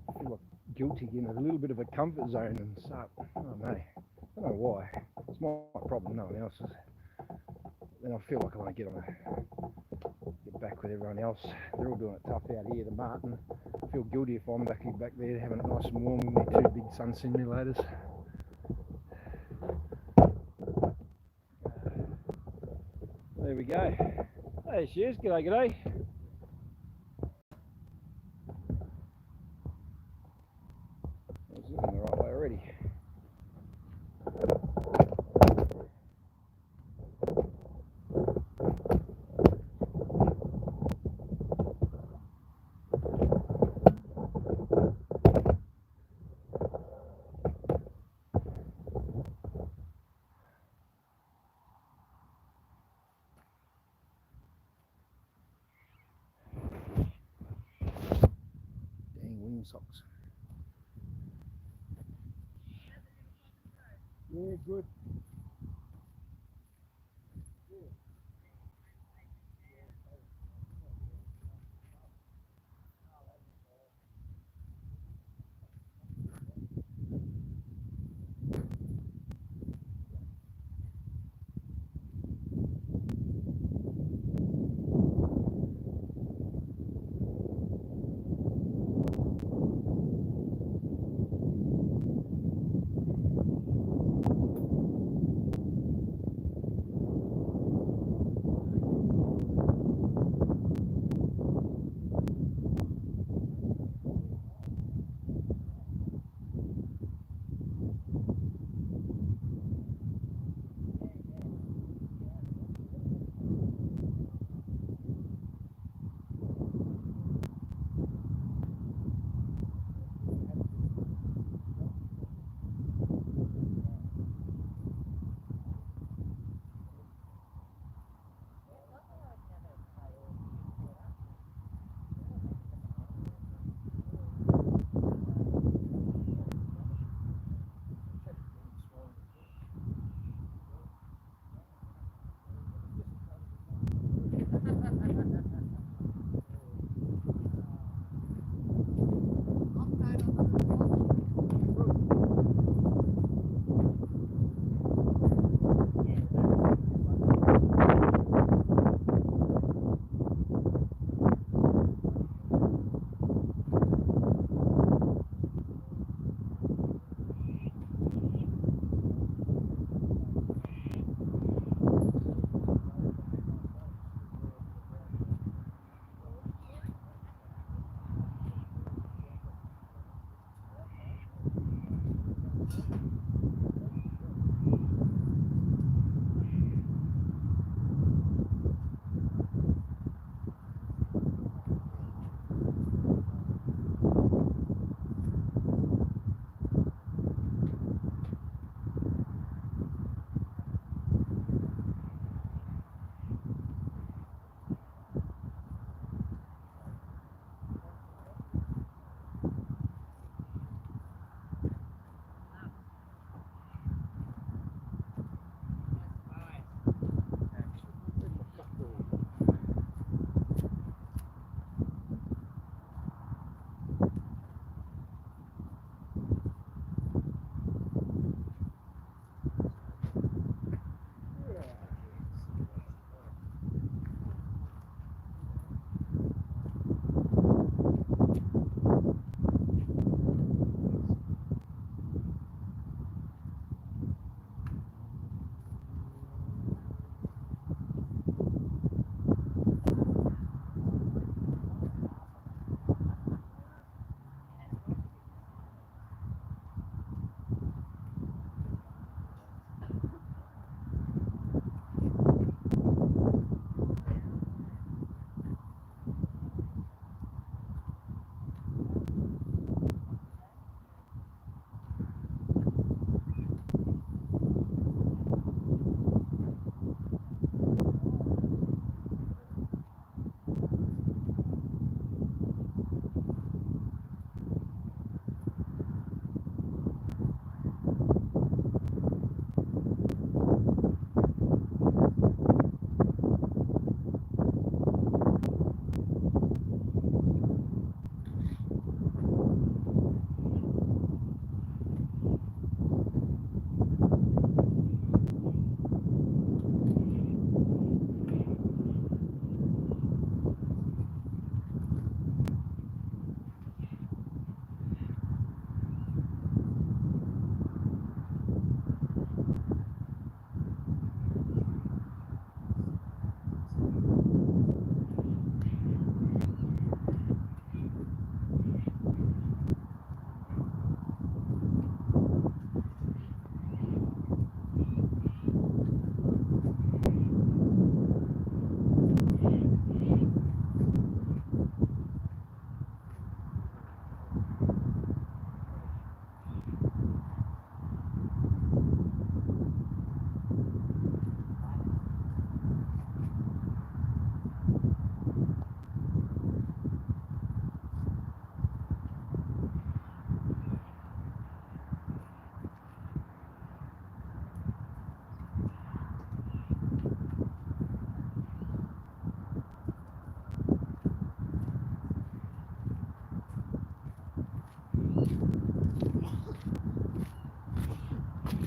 I feel like guilty in a little bit of a comfort zone and start, I don't know why. It's my problem, no one else's. Then I feel like I want to get back with everyone else. They're all doing it tough out here, the Martin. I feel guilty if I'm back there having it nice and warm with my two big sun simulators. There we go. There she is. G'day, g'day. I was looking the right way already. Socks. Yeah, good.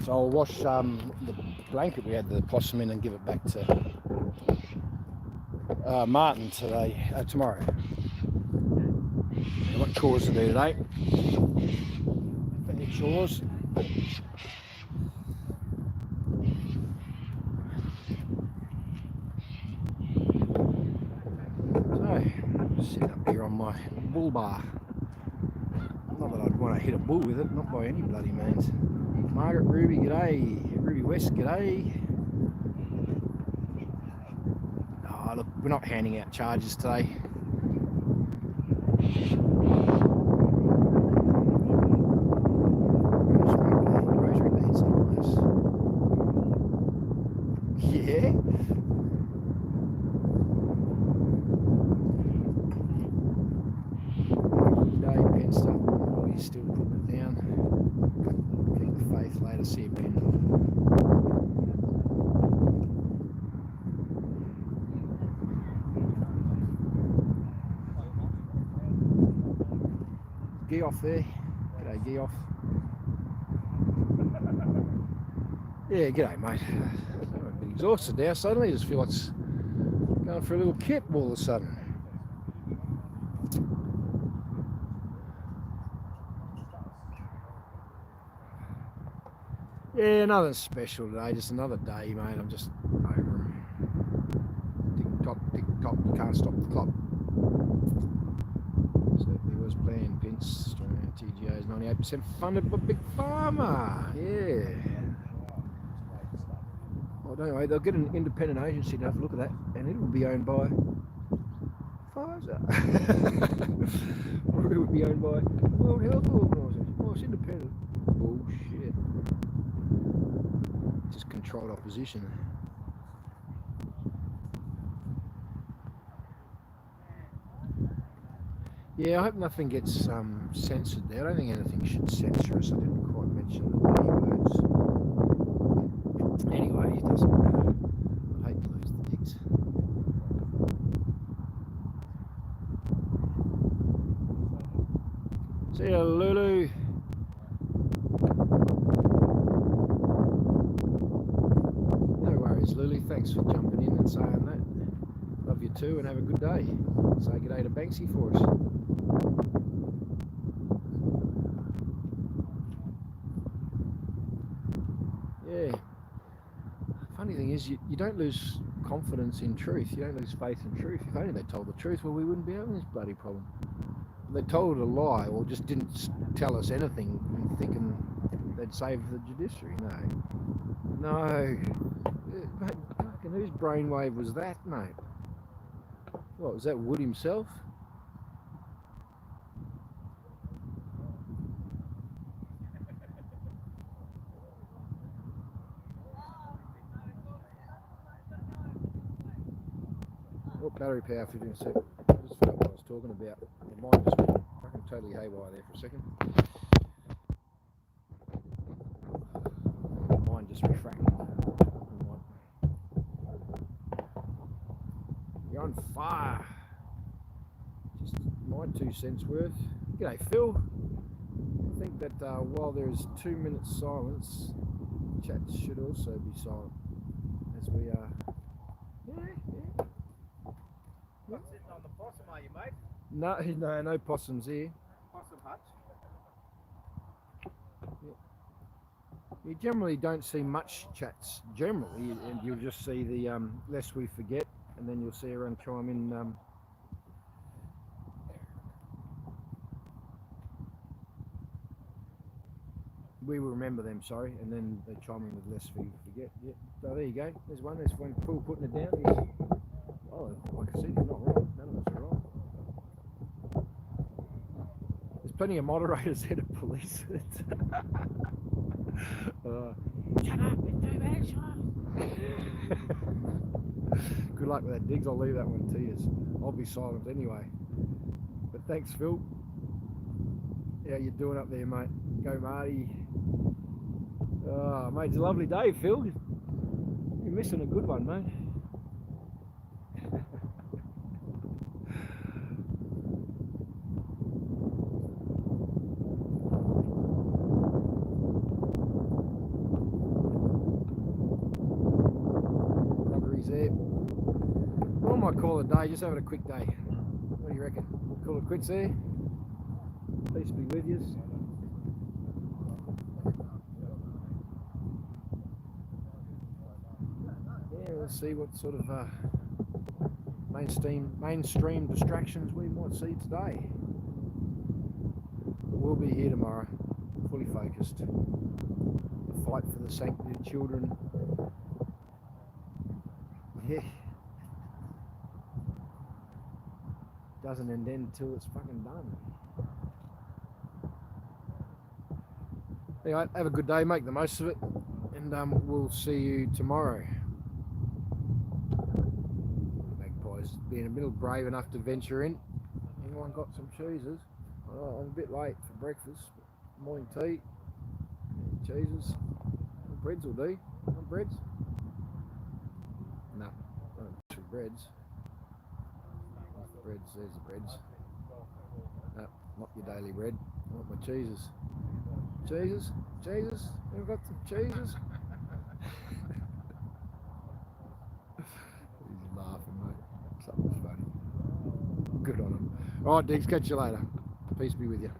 So I'll wash the blanket we had the possum in and give it back to Martin tomorrow. I've got chores to do today. Plenty of chores. So, sit up here on my bull bar. Not that I'd want to hit a bull with it, not by any bloody means. Margaret, Ruby, g'day. Ruby West, g'day. Oh, look, we're not handing out charges today. Rosary beads, nice. Yeah. G'day, Penster. He's still putting it down. Keep the faith, later, see you, Ben. Geoff there. G'day, Geoff. Yeah, g'day, mate. I'm a bit exhausted now suddenly. I just feel like it's going for a little kip all of a sudden. Yeah, nothing special today, just another day, mate. I'm just over them. Tick tock, you can't stop the clock. Certainly was playing Vince, TGO's 98% funded by Big Pharma. Yeah. Well, anyway, they'll get an independent agency to have a look at that, and it'll be owned by Pfizer. Or it would be owned by World Health Organization. Oh, it's independent. Bullshit. Just controlled opposition. Yeah, I hope nothing gets censored there. I don't think anything should censor us. I didn't quite mention the bloody words. Anyway, it doesn't matter. I hate to lose the digs. See ya, Lulu. No worries, Lulu. Thanks for jumping in and saying that. Love you too, and have a good day. Say good day to Banksy for us. Yeah. Funny thing is, you don't lose confidence in truth. You don't lose faith in truth. If only they told the truth, well, we wouldn't be having this bloody problem. They told a lie, or just didn't tell us anything, thinking they'd save the judiciary. No. Mate, fucking whose brainwave was that, mate? What, was that Wood himself? Oh, battery power 15 seconds. I just forgot what I was talking about. My mind just went fucking totally haywire there for a second. My mind just refracted. You're on fire. Just my 2 cents worth. G'day, Phil. I think that while there is 2 minutes silence, chat should also be silent as we are. Not sitting on the possum, are you, mate? No possums here. Possum hutch. You generally don't see much chats, generally, and you'll just see the lest we forget, and then you'll see everyone chime in. We will remember them, sorry, and then they chime in with lest we forget. Yeah, so there you go. There's one Paul putting it down. Oh, like I said, he's not wrong. None of us are wrong. There's plenty of moderators here to police it. Shut up, it's too bad, shut up. Good luck with that, Diggs. I'll leave that one to you. I'll be silent anyway. But thanks, Phil. How you doing up there, mate? Go, Marty. Oh, mate, it's a lovely day, Phil. You're missing a good one, mate. What might call it a day, just having a quick day. What do you reckon? Call it quits there? Peace be with you. Yeah, we'll see what sort of mainstream distractions we might see today. We'll be here tomorrow, fully focused. The fight for the sanctity of children. Yeah. Doesn't end until it's fucking done. Anyway, have a good day, make the most of it, and we'll see you tomorrow. Magpies being a little brave enough to venture in. Anyone got some cheeses? Oh, I'm a bit late for breakfast. Morning tea, cheeses, breads will do. Want breads? No, not two breads. Breads, there's the breads. No, not your daily bread. I want my cheeses. Cheeses? Cheeses? You've got some cheeses? He's laughing, mate. Something's funny. Good on him. Alright, Diggs, catch you later. Peace be with you.